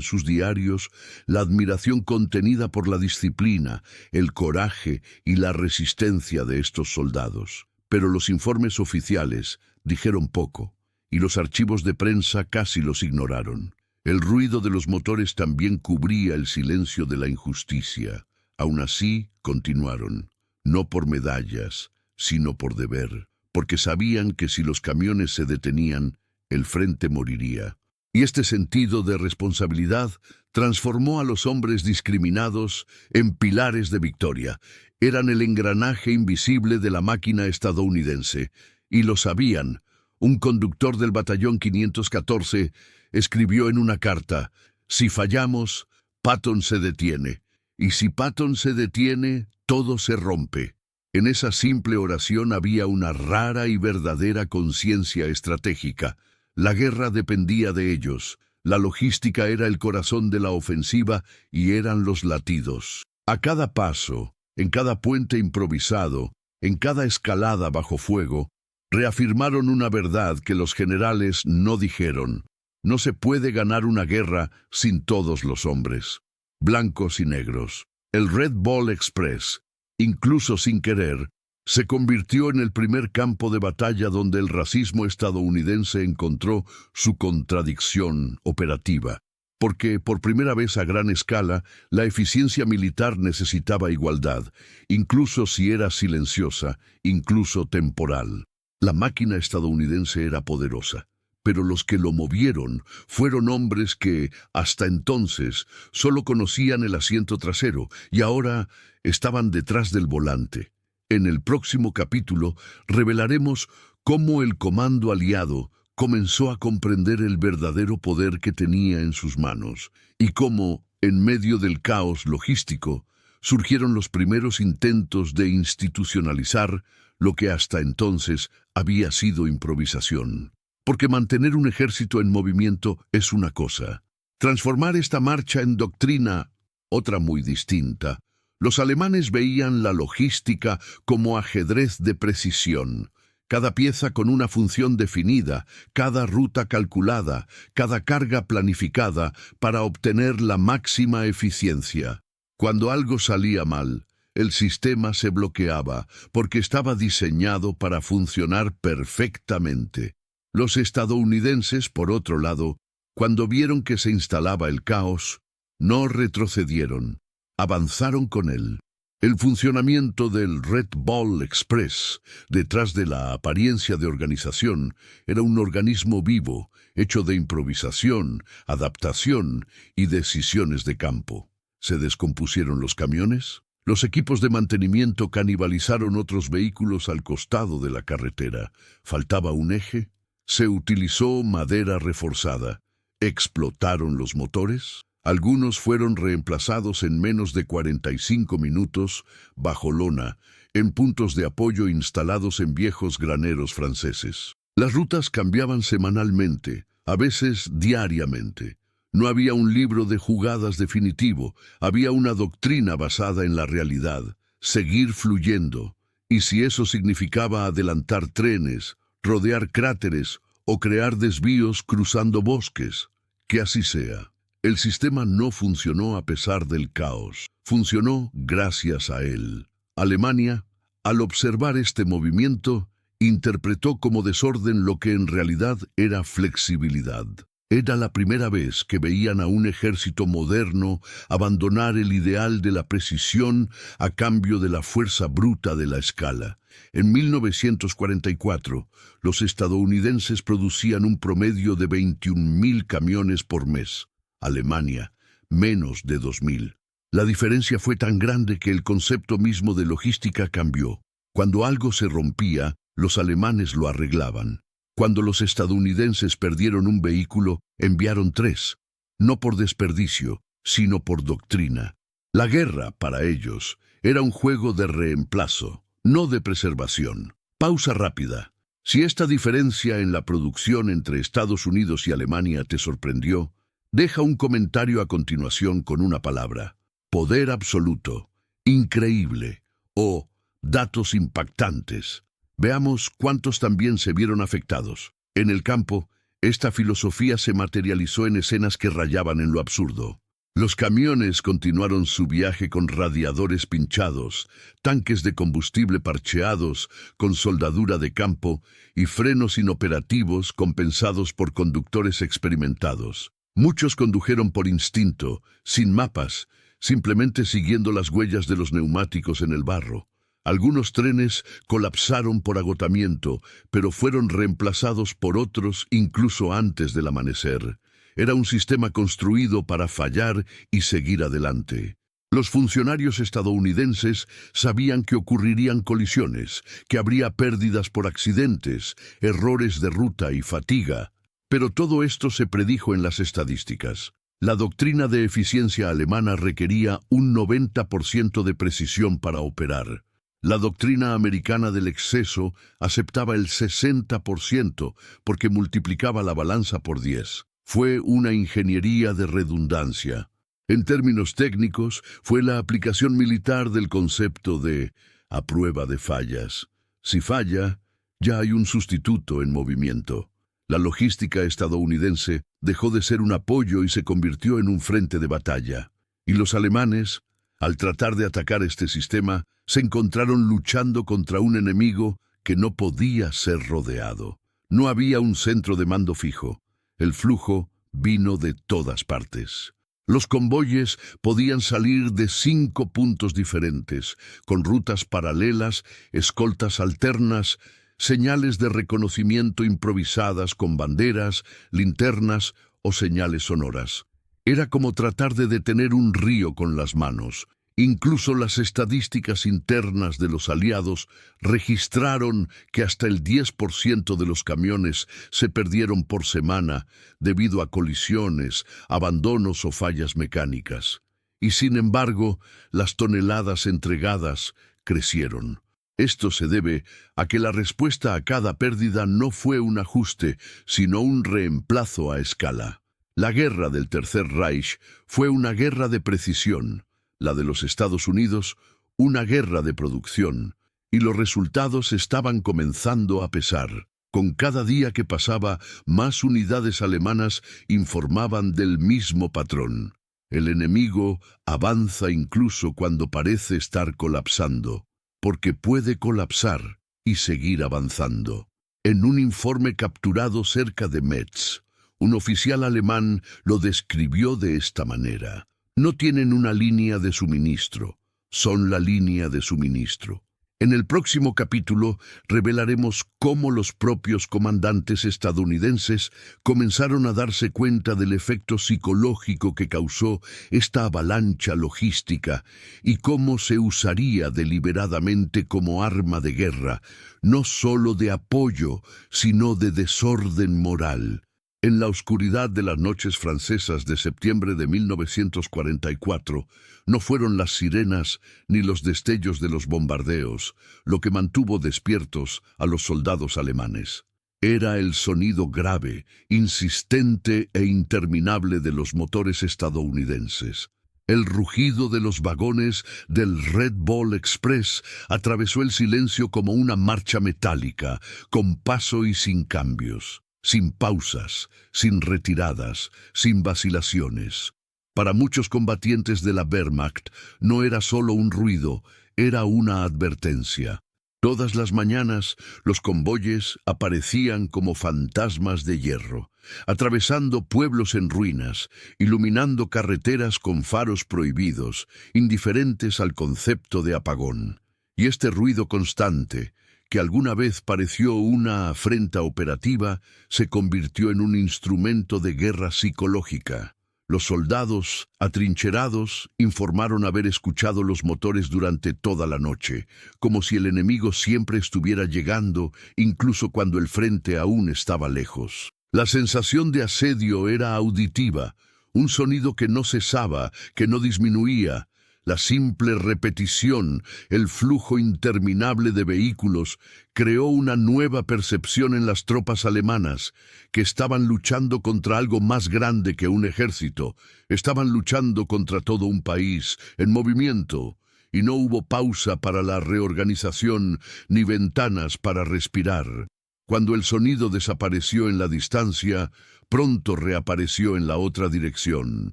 sus diarios la admiración contenida por la disciplina, el coraje y la resistencia de estos soldados. Pero los informes oficiales dijeron poco, y los archivos de prensa casi los ignoraron. El ruido de los motores también cubría el silencio de la injusticia. Aún así, continuaron, no por medallas, sino por deber, porque sabían que si los camiones se detenían, el frente moriría. Y este sentido de responsabilidad transformó a los hombres discriminados en pilares de victoria. Eran el engranaje invisible de la máquina estadounidense, y lo sabían. Un conductor del batallón 514 escribió en una carta: «Si fallamos, Patton se detiene, y si Patton se detiene, todo se rompe». En esa simple oración había una rara y verdadera conciencia estratégica. La guerra dependía de ellos. La logística era el corazón de la ofensiva y eran los latidos. A cada paso, en cada puente improvisado, en cada escalada bajo fuego, reafirmaron una verdad que los generales no dijeron: no se puede ganar una guerra sin todos los hombres, blancos y negros. El Red Ball Express, incluso sin querer, se convirtió en el primer campo de batalla donde el racismo estadounidense encontró su contradicción operativa, porque por primera vez a gran escala la eficiencia militar necesitaba igualdad, incluso si era silenciosa, incluso temporal. La máquina estadounidense era poderosa, pero los que lo movieron fueron hombres que, hasta entonces, solo conocían el asiento trasero y ahora estaban detrás del volante. En el próximo capítulo revelaremos cómo el comando aliado comenzó a comprender el verdadero poder que tenía en sus manos y cómo, en medio del caos logístico, surgieron los primeros intentos de institucionalizar lo que hasta entonces había sido improvisación. Porque mantener un ejército en movimiento es una cosa. Transformar esta marcha en doctrina, otra muy distinta. Los alemanes veían la logística como ajedrez de precisión. Cada pieza con una función definida, cada ruta calculada, cada carga planificada para obtener la máxima eficiencia. Cuando algo salía mal, el sistema se bloqueaba porque estaba diseñado para funcionar perfectamente. Los estadounidenses, por otro lado, cuando vieron que se instalaba el caos, no retrocedieron, avanzaron con él. El funcionamiento del Red Ball Express, detrás de la apariencia de organización, era un organismo vivo, hecho de improvisación, adaptación y decisiones de campo. ¿Se descompusieron los camiones? Los equipos de mantenimiento canibalizaron otros vehículos al costado de la carretera. ¿Faltaba un eje? Se utilizó madera reforzada. ¿Explotaron los motores? Algunos fueron reemplazados en menos de 45 minutos bajo lona, en puntos de apoyo instalados en viejos graneros franceses. Las rutas cambiaban semanalmente, a veces diariamente. No había un libro de jugadas definitivo, había una doctrina basada en la realidad, seguir fluyendo, y si eso significaba adelantar trenes, rodear cráteres o crear desvíos cruzando bosques, que así sea. El sistema no funcionó a pesar del caos, funcionó gracias a él. Alemania, al observar este movimiento, interpretó como desorden lo que en realidad era flexibilidad. Era la primera vez que veían a un ejército moderno abandonar el ideal de la precisión a cambio de la fuerza bruta de la escala. En 1944, los estadounidenses producían un promedio de 21.000 camiones por mes. Alemania, menos de 2.000. La diferencia fue tan grande que el concepto mismo de logística cambió. Cuando algo se rompía, los alemanes lo arreglaban. Cuando los estadounidenses perdieron un vehículo, enviaron 3, no por desperdicio, sino por doctrina. La guerra, para ellos, era un juego de reemplazo, no de preservación. Pausa rápida. Si esta diferencia en la producción entre Estados Unidos y Alemania te sorprendió, deja un comentario a continuación con una palabra: poder absoluto, increíble o datos impactantes. Veamos cuántos también se vieron afectados. En el campo, esta filosofía se materializó en escenas que rayaban en lo absurdo. Los camiones continuaron su viaje con radiadores pinchados, tanques de combustible parcheados con soldadura de campo y frenos inoperativos compensados por conductores experimentados. Muchos condujeron por instinto, sin mapas, simplemente siguiendo las huellas de los neumáticos en el barro. Algunos trenes colapsaron por agotamiento, pero fueron reemplazados por otros incluso antes del amanecer. Era un sistema construido para fallar y seguir adelante. Los funcionarios estadounidenses sabían que ocurrirían colisiones, que habría pérdidas por accidentes, errores de ruta y fatiga. Pero todo esto se predijo en las estadísticas. La doctrina de eficiencia alemana requería un 90% de precisión para operar. La doctrina americana del exceso aceptaba el 60% porque multiplicaba la balanza por 10. Fue una ingeniería de redundancia. En términos técnicos, fue la aplicación militar del concepto de a prueba de fallas. Si falla, ya hay un sustituto en movimiento. La logística estadounidense dejó de ser un apoyo y se convirtió en un frente de batalla. Y los alemanes, al tratar de atacar este sistema, se encontraron luchando contra un enemigo que no podía ser rodeado. No había un centro de mando fijo. El flujo vino de todas partes. Los convoyes podían salir de 5 puntos diferentes, con rutas paralelas, escoltas alternas, señales de reconocimiento improvisadas con banderas, linternas o señales sonoras. Era como tratar de detener un río con las manos. Incluso las estadísticas internas de los aliados registraron que hasta el 10% de los camiones se perdieron por semana debido a colisiones, abandonos o fallas mecánicas. Y sin embargo, las toneladas entregadas crecieron. Esto se debe a que la respuesta a cada pérdida no fue un ajuste, sino un reemplazo a escala. La guerra del Tercer Reich fue una guerra de precisión. La de los Estados Unidos, una guerra de producción, y los resultados estaban comenzando a pesar. Con cada día que pasaba, más unidades alemanas informaban del mismo patrón. El enemigo avanza incluso cuando parece estar colapsando, porque puede colapsar y seguir avanzando. En un informe capturado cerca de Metz, un oficial alemán lo describió de esta manera. No tienen una línea de suministro, son la línea de suministro. En el próximo capítulo revelaremos cómo los propios comandantes estadounidenses comenzaron a darse cuenta del efecto psicológico que causó esta avalancha logística y cómo se usaría deliberadamente como arma de guerra, no solo de apoyo, sino de desorden moral. En la oscuridad de las noches francesas de septiembre de 1944, no fueron las sirenas ni los destellos de los bombardeos lo que mantuvo despiertos a los soldados alemanes. Era el sonido grave, insistente e interminable de los motores estadounidenses. El rugido de los vagones del Red Ball Express atravesó el silencio como una marcha metálica, con paso y sin cambios. Sin pausas, sin retiradas, sin vacilaciones. Para muchos combatientes de la Wehrmacht no era solo un ruido, era una advertencia. Todas las mañanas los convoyes aparecían como fantasmas de hierro, atravesando pueblos en ruinas, iluminando carreteras con faros prohibidos, indiferentes al concepto de apagón. Y este ruido constante, que alguna vez pareció una afrenta operativa, se convirtió en un instrumento de guerra psicológica. Los soldados, atrincherados, informaron haber escuchado los motores durante toda la noche, como si el enemigo siempre estuviera llegando, incluso cuando el frente aún estaba lejos. La sensación de asedio era auditiva, un sonido que no cesaba, que no disminuía. La simple repetición, el flujo interminable de vehículos, creó una nueva percepción en las tropas alemanas, que estaban luchando contra algo más grande que un ejército. Estaban luchando contra todo un país, en movimiento, y no hubo pausa para la reorganización ni ventanas para respirar. Cuando el sonido desapareció en la distancia, pronto reapareció en la otra dirección.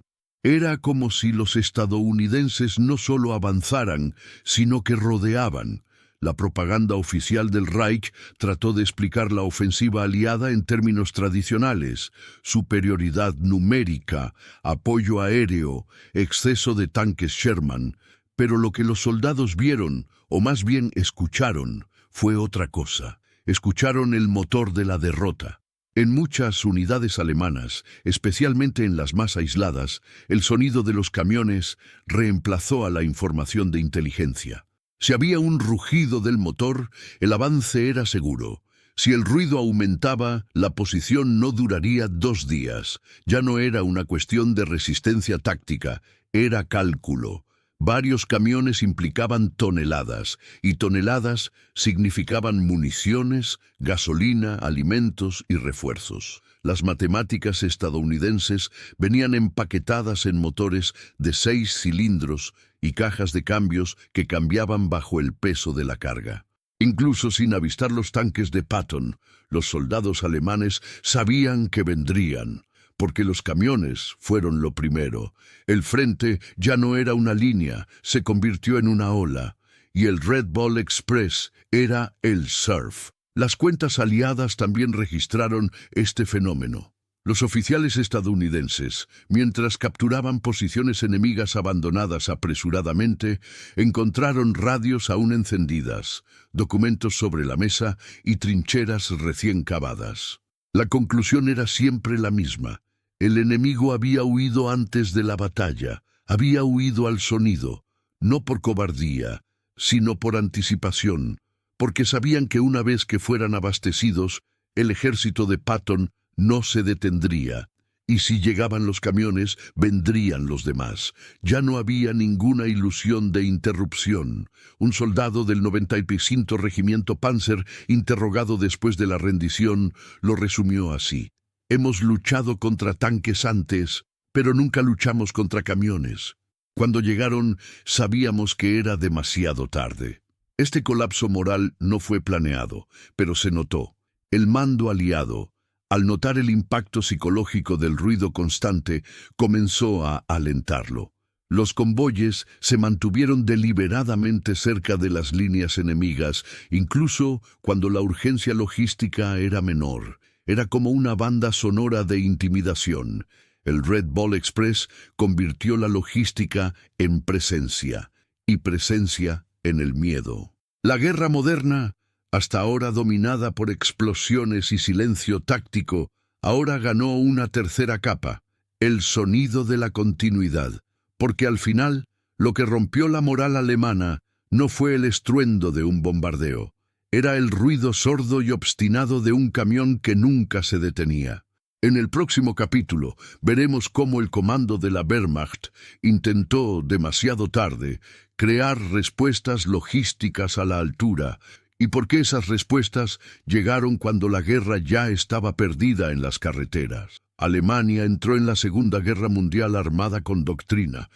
Era como si los estadounidenses no solo avanzaran, sino que rodeaban. La propaganda oficial del Reich trató de explicar la ofensiva aliada en términos tradicionales: superioridad numérica, apoyo aéreo, exceso de tanques Sherman. Pero lo que los soldados vieron, o más bien escucharon, fue otra cosa. Escucharon el motor de la derrota. En muchas unidades alemanas, especialmente en las más aisladas, el sonido de los camiones reemplazó a la información de inteligencia. Si había un rugido del motor, el avance era seguro. Si el ruido aumentaba, la posición no duraría 2 días. Ya no era una cuestión de resistencia táctica, era cálculo. Varios camiones implicaban toneladas, y toneladas significaban municiones, gasolina, alimentos y refuerzos. Las matemáticas estadounidenses venían empaquetadas en motores de 6 cilindros y cajas de cambios que cambiaban bajo el peso de la carga. Incluso sin avistar los tanques de Patton, los soldados alemanes sabían que vendrían, porque los camiones fueron lo primero. El frente ya no era una línea, se convirtió en una ola, y el Red Ball Express era el surf. Las cuentas aliadas también registraron este fenómeno. Los oficiales estadounidenses, mientras capturaban posiciones enemigas abandonadas apresuradamente, encontraron radios aún encendidas, documentos sobre la mesa y trincheras recién cavadas. La conclusión era siempre la misma. El enemigo había huido antes de la batalla, había huido al sonido, no por cobardía, sino por anticipación, porque sabían que una vez que fueran abastecidos, el ejército de Patton no se detendría, y si llegaban los camiones, vendrían los demás. Ya no había ninguna ilusión de interrupción. Un soldado del 95º Regimiento Panzer, interrogado después de la rendición, lo resumió así: hemos luchado contra tanques antes, pero nunca luchamos contra camiones. Cuando llegaron, sabíamos que era demasiado tarde. Este colapso moral no fue planeado, pero se notó. El mando aliado, al notar el impacto psicológico del ruido constante, comenzó a alentarlo. Los convoyes se mantuvieron deliberadamente cerca de las líneas enemigas, incluso cuando la urgencia logística era menor. Era como una banda sonora de intimidación. El Red Ball Express convirtió la logística en presencia, y presencia en el miedo. La guerra moderna, hasta ahora dominada por explosiones y silencio táctico, ahora ganó una tercera capa: el sonido de la continuidad. Porque al final, lo que rompió la moral alemana no fue el estruendo de un bombardeo. Era el ruido sordo y obstinado de un camión que nunca se detenía. En el próximo capítulo veremos cómo el comando de la Wehrmacht intentó, demasiado tarde, crear respuestas logísticas a la altura, y por qué esas respuestas llegaron cuando la guerra ya estaba perdida en las carreteras. Alemania entró en la Segunda Guerra Mundial armada con doctrina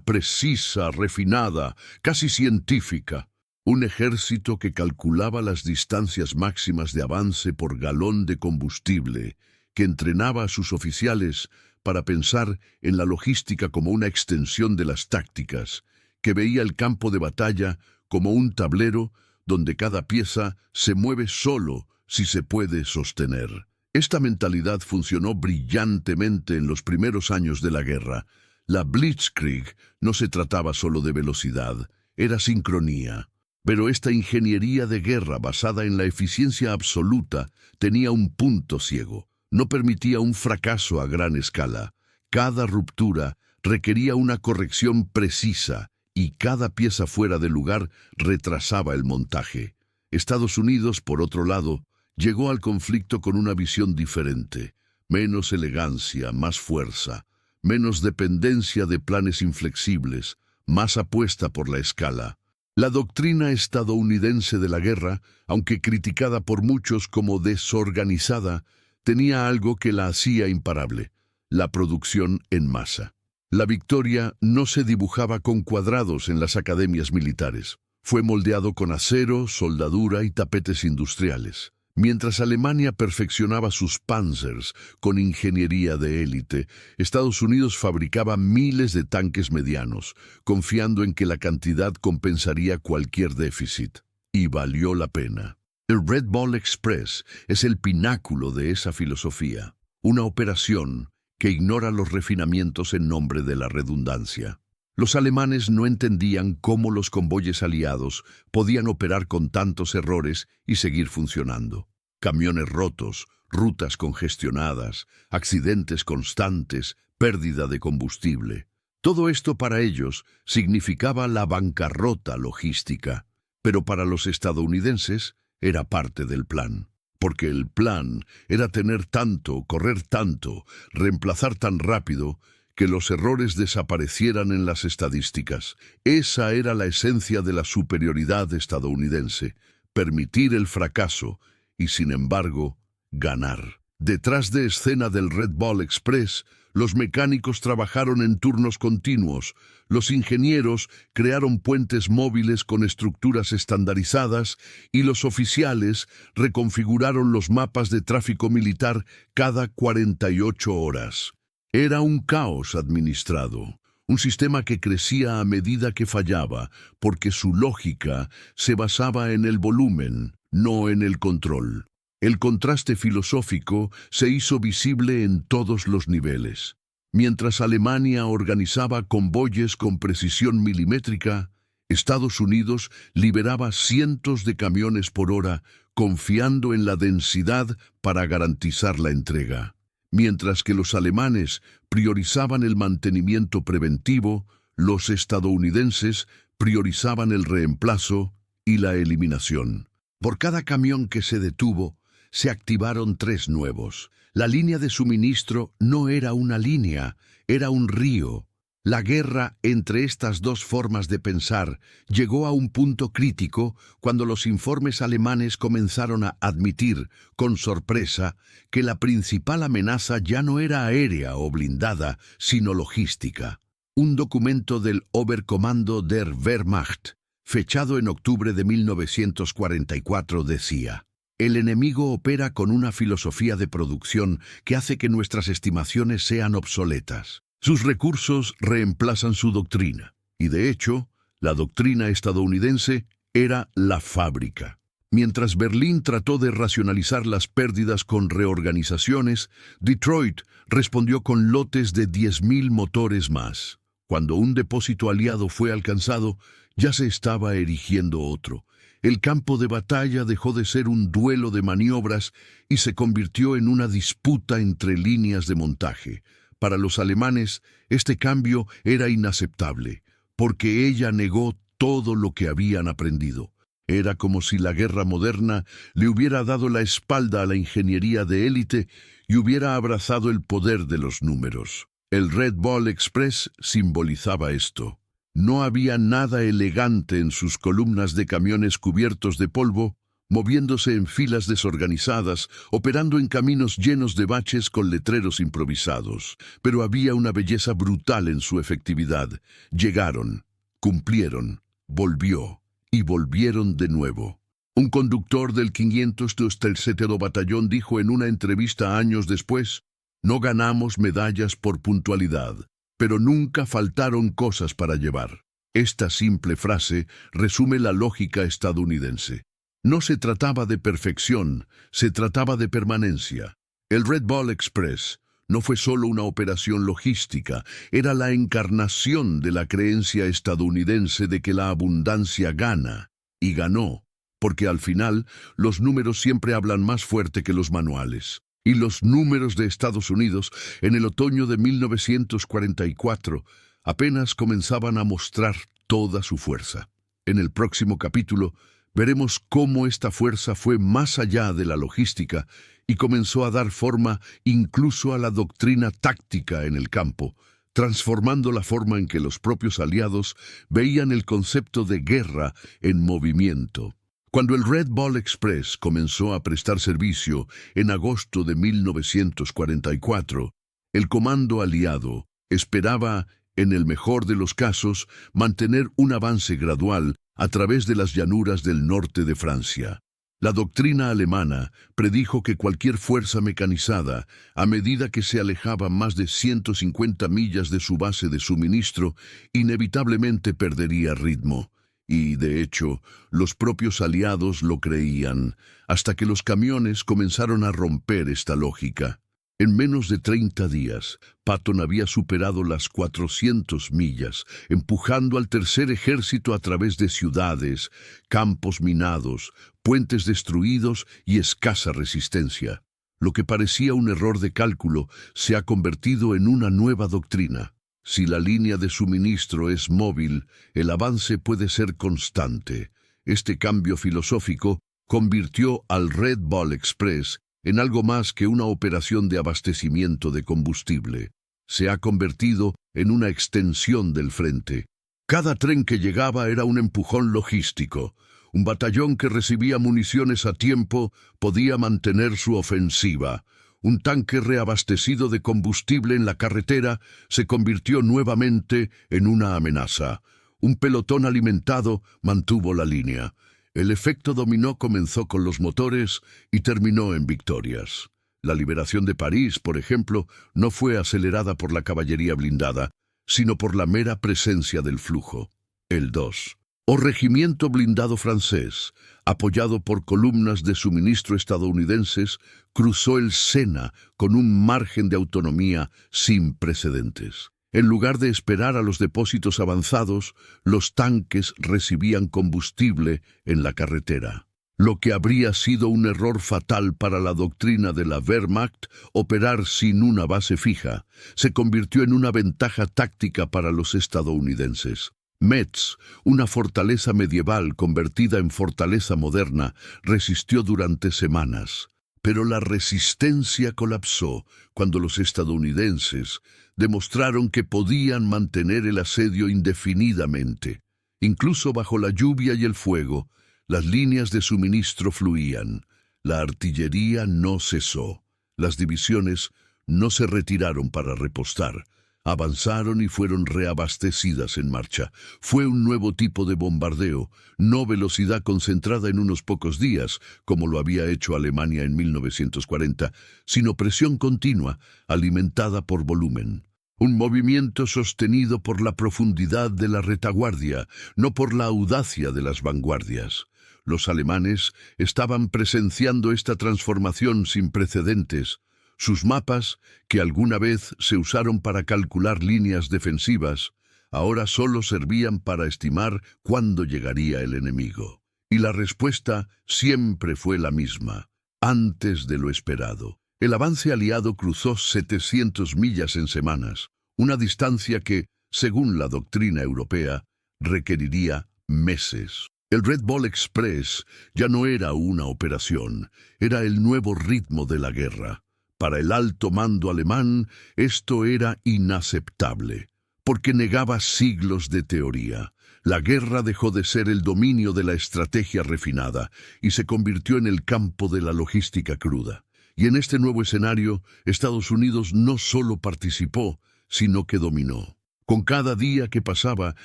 precisa, refinada, casi científica. Un ejército que calculaba las distancias máximas de avance por galón de combustible, que entrenaba a sus oficiales para pensar en la logística como una extensión de las tácticas, que veía el campo de batalla como un tablero donde cada pieza se mueve solo si se puede sostener. Esta mentalidad funcionó brillantemente en los primeros años de la guerra. La Blitzkrieg no se trataba solo de velocidad, era sincronía. Pero esta ingeniería de guerra basada en la eficiencia absoluta tenía un punto ciego. No permitía un fracaso a gran escala. Cada ruptura requería una corrección precisa, y cada pieza fuera de lugar retrasaba el montaje. Estados Unidos, por otro lado, llegó al conflicto con una visión diferente: menos elegancia, más fuerza, menos dependencia de planes inflexibles, más apuesta por la escala. La doctrina estadounidense de la guerra, aunque criticada por muchos como desorganizada, tenía algo que la hacía imparable: la producción en masa. La victoria no se dibujaba con cuadrados en las academias militares. Fue moldeado con acero, soldadura y tapetes industriales. Mientras Alemania perfeccionaba sus Panzers con ingeniería de élite, Estados Unidos fabricaba miles de tanques medianos, confiando en que la cantidad compensaría cualquier déficit. Y valió la pena. El Red Ball Express es el pináculo de esa filosofía, una operación que ignora los refinamientos en nombre de la redundancia. Los alemanes no entendían cómo los convoyes aliados podían operar con tantos errores y seguir funcionando. Camiones rotos, rutas congestionadas, accidentes constantes, pérdida de combustible. Todo esto para ellos significaba la bancarrota logística, pero para los estadounidenses era parte del plan. Porque el plan era tener tanto, correr tanto, reemplazar tan rápido, que los errores desaparecieran en las estadísticas. Esa era la esencia de la superioridad estadounidense, permitir el fracaso y, sin embargo, ganar. Detrás de escena del Red Ball Express, los mecánicos trabajaron en turnos continuos, los ingenieros crearon puentes móviles con estructuras estandarizadas y los oficiales reconfiguraron los mapas de tráfico militar cada 48 horas. Era un caos administrado, un sistema que crecía a medida que fallaba, porque su lógica se basaba en el volumen, no en el control. El contraste filosófico se hizo visible en todos los niveles. Mientras Alemania organizaba convoyes con precisión milimétrica, Estados Unidos liberaba cientos de camiones por hora, confiando en la densidad para garantizar la entrega. Mientras que los alemanes priorizaban el mantenimiento preventivo, los estadounidenses priorizaban el reemplazo y la eliminación. Por cada camión que se detuvo, se activaron 3 nuevos. La línea de suministro no era una línea, era un río. La guerra entre estas dos formas de pensar llegó a un punto crítico cuando los informes alemanes comenzaron a admitir, con sorpresa, que la principal amenaza ya no era aérea o blindada, sino logística. Un documento del Oberkommando der Wehrmacht, fechado en octubre de 1944, decía: el enemigo opera con una filosofía de producción que hace que nuestras estimaciones sean obsoletas. Sus recursos reemplazan su doctrina, y de hecho, la doctrina estadounidense era la fábrica. Mientras Berlín trató de racionalizar las pérdidas con reorganizaciones, Detroit respondió con lotes de 10.000 motores más. Cuando un depósito aliado fue alcanzado, ya se estaba erigiendo otro. El campo de batalla dejó de ser un duelo de maniobras y se convirtió en una disputa entre líneas de montaje. Para los alemanes, este cambio era inaceptable, porque ella negó todo lo que habían aprendido. Era como si la guerra moderna le hubiera dado la espalda a la ingeniería de élite y hubiera abrazado el poder de los números. El Red Ball Express simbolizaba esto. No había nada elegante en sus columnas de camiones cubiertos de polvo, moviéndose en filas desorganizadas, operando en caminos llenos de baches con letreros improvisados. Pero había una belleza brutal en su efectividad. Llegaron, cumplieron, volvió y volvieron de nuevo. Un conductor del 503º Batallón dijo en una entrevista años después: no ganamos medallas por puntualidad, pero nunca faltaron cosas para llevar. Esta simple frase resume la lógica estadounidense. No se trataba de perfección, se trataba de permanencia. El Red Ball Express no fue solo una operación logística, era la encarnación de la creencia estadounidense de que la abundancia gana, y ganó, porque al final los números siempre hablan más fuerte que los manuales. Y los números de Estados Unidos en el otoño de 1944 apenas comenzaban a mostrar toda su fuerza. En el próximo capítulo veremos cómo esta fuerza fue más allá de la logística y comenzó a dar forma incluso a la doctrina táctica en el campo, transformando la forma en que los propios aliados veían el concepto de guerra en movimiento. Cuando el Red Ball Express comenzó a prestar servicio en agosto de 1944, el comando aliado esperaba, en el mejor de los casos, mantener un avance gradual a través de las llanuras del norte de Francia. La doctrina alemana predijo que cualquier fuerza mecanizada, a medida que se alejaba más de 150 millas de su base de suministro, inevitablemente perdería ritmo. Y, de hecho, los propios aliados lo creían, hasta que los camiones comenzaron a romper esta lógica. En menos de 30 días, Patton había superado las 400 millas, empujando al tercer ejército a través de ciudades, campos minados, puentes destruidos y escasa resistencia. Lo que parecía un error de cálculo se ha convertido en una nueva doctrina. Si la línea de suministro es móvil, el avance puede ser constante. Este cambio filosófico convirtió al Red Ball Express en algo más que una operación de abastecimiento de combustible. Se ha convertido en una extensión del frente. Cada tren que llegaba era un empujón logístico. Un batallón que recibía municiones a tiempo podía mantener su ofensiva. Un tanque reabastecido de combustible en la carretera se convirtió nuevamente en una amenaza. Un pelotón alimentado mantuvo la línea. El efecto dominó comenzó con los motores y terminó en victorias. La liberación de París, por ejemplo, no fue acelerada por la caballería blindada, sino por la mera presencia del flujo. El 2. O regimiento blindado francés, apoyado por columnas de suministro estadounidenses, cruzó el Sena con un margen de autonomía sin precedentes. En lugar de esperar a los depósitos avanzados, los tanques recibían combustible en la carretera. Lo que habría sido un error fatal para la doctrina de la Wehrmacht, operar sin una base fija, se convirtió en una ventaja táctica para los estadounidenses. Metz, una fortaleza medieval convertida en fortaleza moderna, resistió durante semanas. Pero la resistencia colapsó cuando los estadounidenses demostraron que podían mantener el asedio indefinidamente. Incluso bajo la lluvia y el fuego, las líneas de suministro fluían. La artillería no cesó. Las divisiones no se retiraron para repostar. Avanzaron y fueron reabastecidas en marcha. Fue un nuevo tipo de bombardeo, no velocidad concentrada en unos pocos días, como lo había hecho Alemania en 1940, sino presión continua, alimentada por volumen. Un movimiento sostenido por la profundidad de la retaguardia, no por la audacia de las vanguardias. Los alemanes estaban presenciando esta transformación sin precedentes. Sus mapas, que alguna vez se usaron para calcular líneas defensivas, ahora solo servían para estimar cuándo llegaría el enemigo. Y la respuesta siempre fue la misma, antes de lo esperado. El avance aliado cruzó 700 millas en semanas, una distancia que, según la doctrina europea, requeriría meses. El Red Ball Express ya no era una operación, era el nuevo ritmo de la guerra. Para el alto mando alemán, esto era inaceptable, porque negaba siglos de teoría. La guerra dejó de ser el dominio de la estrategia refinada y se convirtió en el campo de la logística cruda. Y en este nuevo escenario, Estados Unidos no solo participó, sino que dominó. Con cada día que pasaba,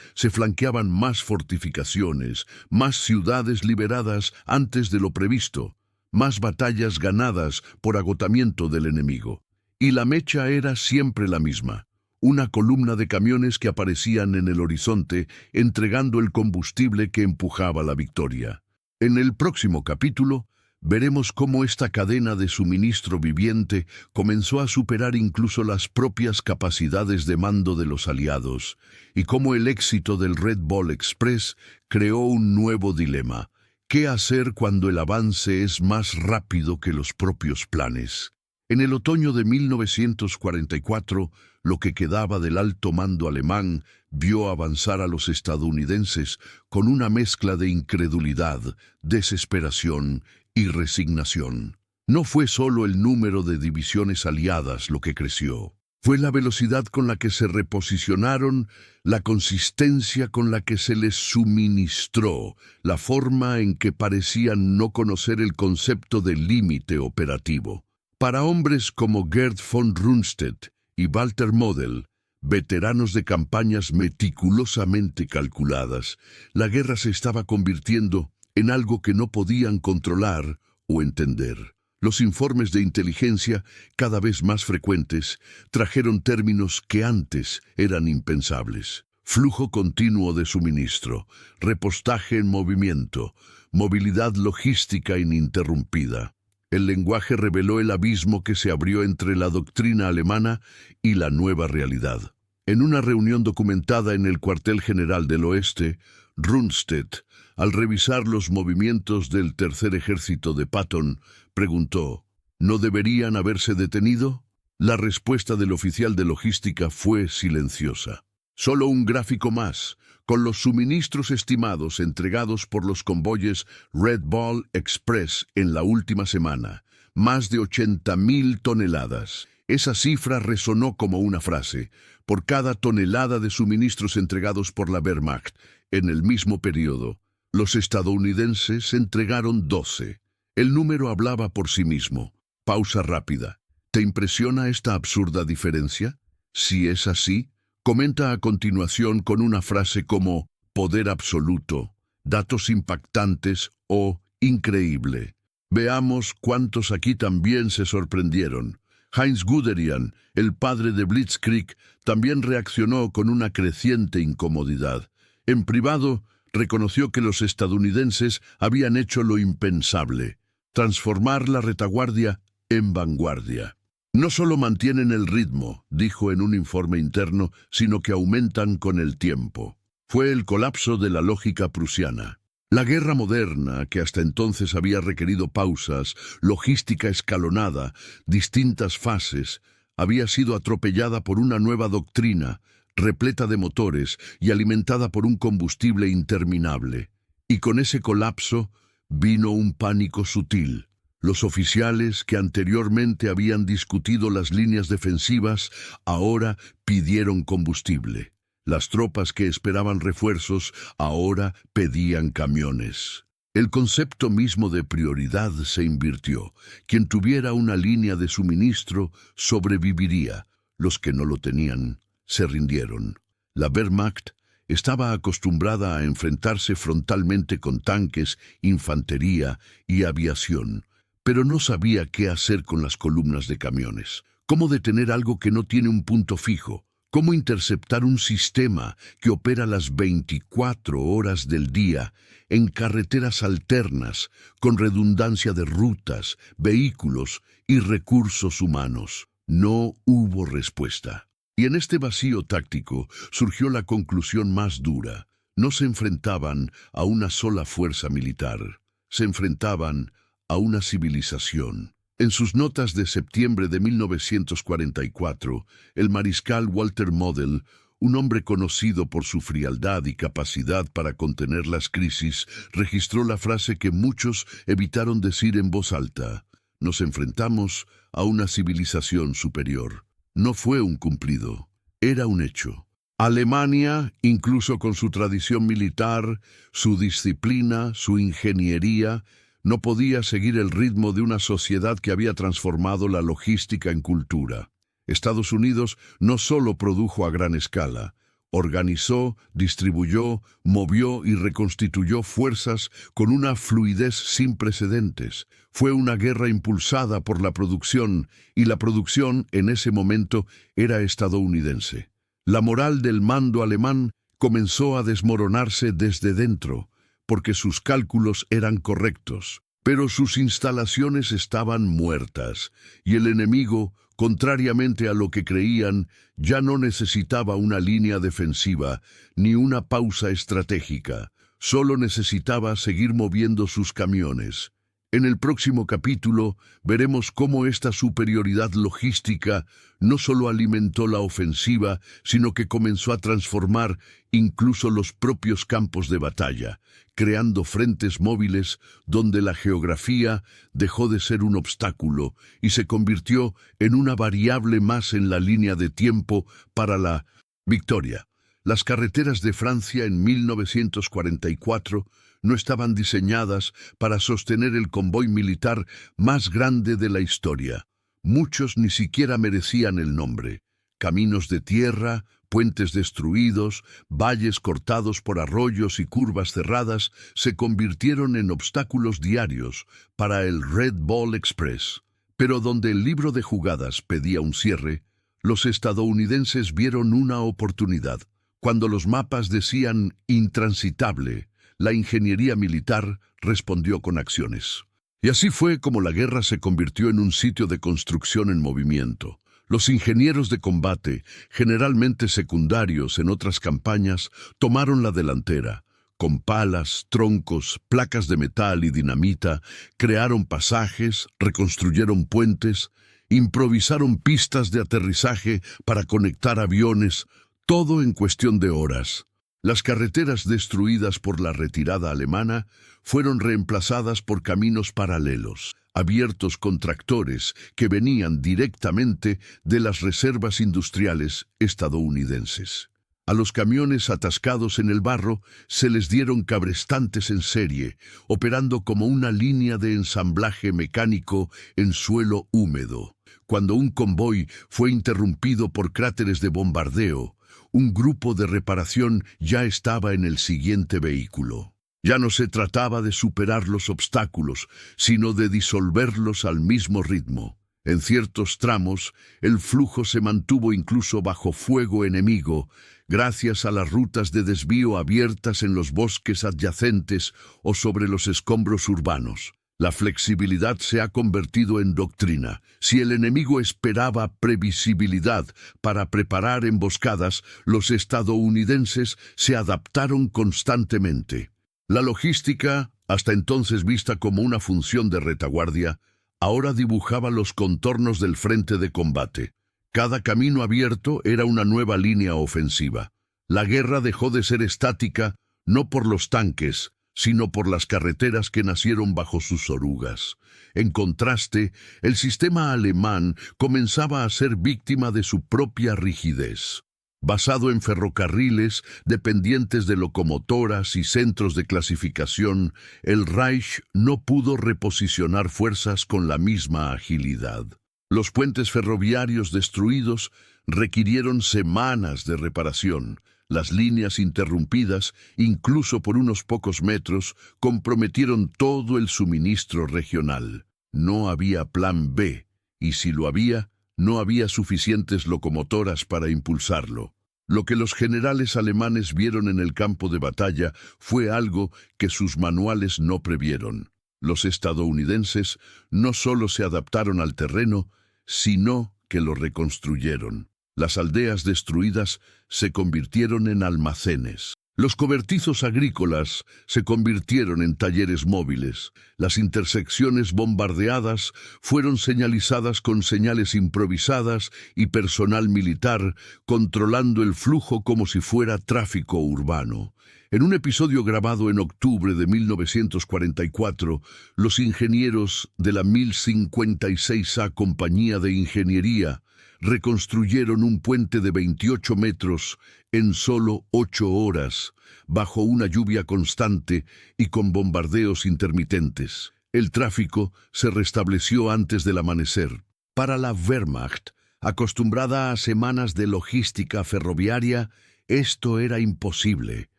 se flanqueaban más fortificaciones, más ciudades liberadas antes de lo previsto, más batallas ganadas por agotamiento del enemigo. Y la mecha era siempre la misma, una columna de camiones que aparecían en el horizonte entregando el combustible que empujaba la victoria. En el próximo capítulo, veremos cómo esta cadena de suministro viviente comenzó a superar incluso las propias capacidades de mando de los aliados, y cómo el éxito del Red Ball Express creó un nuevo dilema. ¿Qué hacer cuando el avance es más rápido que los propios planes? En el otoño de 1944, lo que quedaba del alto mando alemán vio avanzar a los estadounidenses con una mezcla de incredulidad, desesperación y resignación. No fue solo el número de divisiones aliadas lo que creció. Fue la velocidad con la que se reposicionaron, la consistencia con la que se les suministró, la forma en que parecían no conocer el concepto de límite operativo. Para hombres como Gerd von Rundstedt y Walter Model, veteranos de campañas meticulosamente calculadas, la guerra se estaba convirtiendo en algo que no podían controlar o entender. Los informes de inteligencia, cada vez más frecuentes, trajeron términos que antes eran impensables. Flujo continuo de suministro, repostaje en movimiento, movilidad logística ininterrumpida. El lenguaje reveló el abismo que se abrió entre la doctrina alemana y la nueva realidad. En una reunión documentada en el cuartel general del oeste, Rundstedt, al revisar los movimientos del tercer ejército de Patton, preguntó: ¿no deberían haberse detenido? La respuesta del oficial de logística fue silenciosa. Solo un gráfico más, con los suministros estimados entregados por los convoyes Red Ball Express en la última semana, más de 80.000 toneladas. Esa cifra resonó como una frase. Por cada tonelada de suministros entregados por la Wehrmacht en el mismo periodo, los estadounidenses entregaron 12. El número hablaba por sí mismo. Pausa rápida. ¿Te impresiona esta absurda diferencia? Si es así, comenta a continuación con una frase como poder absoluto, datos impactantes o increíble. Veamos cuántos aquí también se sorprendieron. Heinz Guderian, el padre de Blitzkrieg, también reaccionó con una creciente incomodidad. En privado, reconoció que los estadounidenses habían hecho lo impensable: transformar la retaguardia en vanguardia. No solo mantienen el ritmo, dijo en un informe interno, sino que aumentan con el tiempo. Fue el colapso de la lógica prusiana. La guerra moderna, que hasta entonces había requerido pausas, logística escalonada, distintas fases, había sido atropellada por una nueva doctrina, repleta de motores y alimentada por un combustible interminable. Y con ese colapso vino un pánico sutil. Los oficiales que anteriormente habían discutido las líneas defensivas ahora pidieron combustible. Las tropas que esperaban refuerzos ahora pedían camiones. El concepto mismo de prioridad se invirtió. Quien tuviera una línea de suministro sobreviviría. Los que no lo tenían se rindieron. La Wehrmacht estaba acostumbrada a enfrentarse frontalmente con tanques, infantería y aviación, pero no sabía qué hacer con las columnas de camiones. ¿Cómo detener algo que no tiene un punto fijo? ¿Cómo interceptar un sistema que opera las 24 horas del día en carreteras alternas, con redundancia de rutas, vehículos y recursos humanos? No hubo respuesta. Y en este vacío táctico surgió la conclusión más dura. No se enfrentaban a una sola fuerza militar, se enfrentaban a una civilización. En sus notas de septiembre de 1944, el mariscal Walter Model, un hombre conocido por su frialdad y capacidad para contener las crisis, registró la frase que muchos evitaron decir en voz alta: nos enfrentamos a una civilización superior. No fue un cumplido, era un hecho. Alemania, incluso con su tradición militar, su disciplina, su ingeniería, no podía seguir el ritmo de una sociedad que había transformado la logística en cultura. Estados Unidos no solo produjo a gran escala, organizó, distribuyó, movió y reconstituyó fuerzas con una fluidez sin precedentes. Fue una guerra impulsada por la producción, y la producción en ese momento era estadounidense. La moral del mando alemán comenzó a desmoronarse desde dentro, porque sus cálculos eran correctos, pero sus instalaciones estaban muertas, y el enemigo, contrariamente a lo que creían, ya no necesitaba una línea defensiva ni una pausa estratégica, solo necesitaba seguir moviendo sus camiones. En el próximo capítulo veremos cómo esta superioridad logística no solo alimentó la ofensiva, sino que comenzó a transformar incluso los propios campos de batalla, creando frentes móviles donde la geografía dejó de ser un obstáculo y se convirtió en una variable más en la línea de tiempo para la victoria. Las carreteras de Francia en 1944 no estaban diseñadas para sostener el convoy militar más grande de la historia. Muchos ni siquiera merecían el nombre. Caminos de tierra, Puentes destruidos, valles cortados por arroyos y curvas cerradas se convirtieron en obstáculos diarios para el Red Ball Express. Pero donde el libro de jugadas pedía un cierre, los estadounidenses vieron una oportunidad. Cuando los mapas decían intransitable, la ingeniería militar respondió con acciones. Y así fue como la guerra se convirtió en un sitio de construcción en movimiento. Los ingenieros de combate, generalmente secundarios en otras campañas, tomaron la delantera. Con palas, troncos, placas de metal y dinamita, crearon pasajes, reconstruyeron puentes, improvisaron pistas de aterrizaje para conectar aviones, todo en cuestión de horas. Las carreteras destruidas por la retirada alemana fueron reemplazadas por caminos paralelos, abiertos con tractores que venían directamente de las reservas industriales estadounidenses. A los camiones atascados en el barro se les dieron cabrestantes en serie, operando como una línea de ensamblaje mecánico en suelo húmedo. Cuando un convoy fue interrumpido por cráteres de bombardeo, un grupo de reparación ya estaba en el siguiente vehículo. Ya no se trataba de superar los obstáculos, sino de disolverlos al mismo ritmo. En ciertos tramos, el flujo se mantuvo incluso bajo fuego enemigo, gracias a las rutas de desvío abiertas en los bosques adyacentes o sobre los escombros urbanos. La flexibilidad se ha convertido en doctrina. Si el enemigo esperaba previsibilidad para preparar emboscadas, los estadounidenses se adaptaron constantemente. La logística, hasta entonces vista como una función de retaguardia, ahora dibujaba los contornos del frente de combate. Cada camino abierto era una nueva línea ofensiva. La guerra dejó de ser estática, no por los tanques, sino por las carreteras que nacieron bajo sus orugas. En contraste, el sistema alemán comenzaba a ser víctima de su propia rigidez. Basado en ferrocarriles, dependientes de locomotoras y centros de clasificación, el Reich no pudo reposicionar fuerzas con la misma agilidad. Los puentes ferroviarios destruidos requirieron semanas de reparación. Las líneas interrumpidas, incluso por unos pocos metros, comprometieron todo el suministro regional. No había plan B, y si lo había, no había suficientes locomotoras para impulsarlo. Lo que los generales alemanes vieron en el campo de batalla fue algo que sus manuales no previeron. Los estadounidenses no solo se adaptaron al terreno, sino que lo reconstruyeron. Las aldeas destruidas se convirtieron en almacenes. Los cobertizos agrícolas se convirtieron en talleres móviles. Las intersecciones bombardeadas fueron señalizadas con señales improvisadas y personal militar controlando el flujo como si fuera tráfico urbano. En un episodio grabado en octubre de 1944, los ingenieros de la 1056A Compañía de Ingeniería reconstruyeron un puente de 28 metros en solo 8 horas, bajo una lluvia constante y con bombardeos intermitentes. El tráfico se restableció antes del amanecer. Para la Wehrmacht, acostumbrada a semanas de logística ferroviaria, esto era imposible.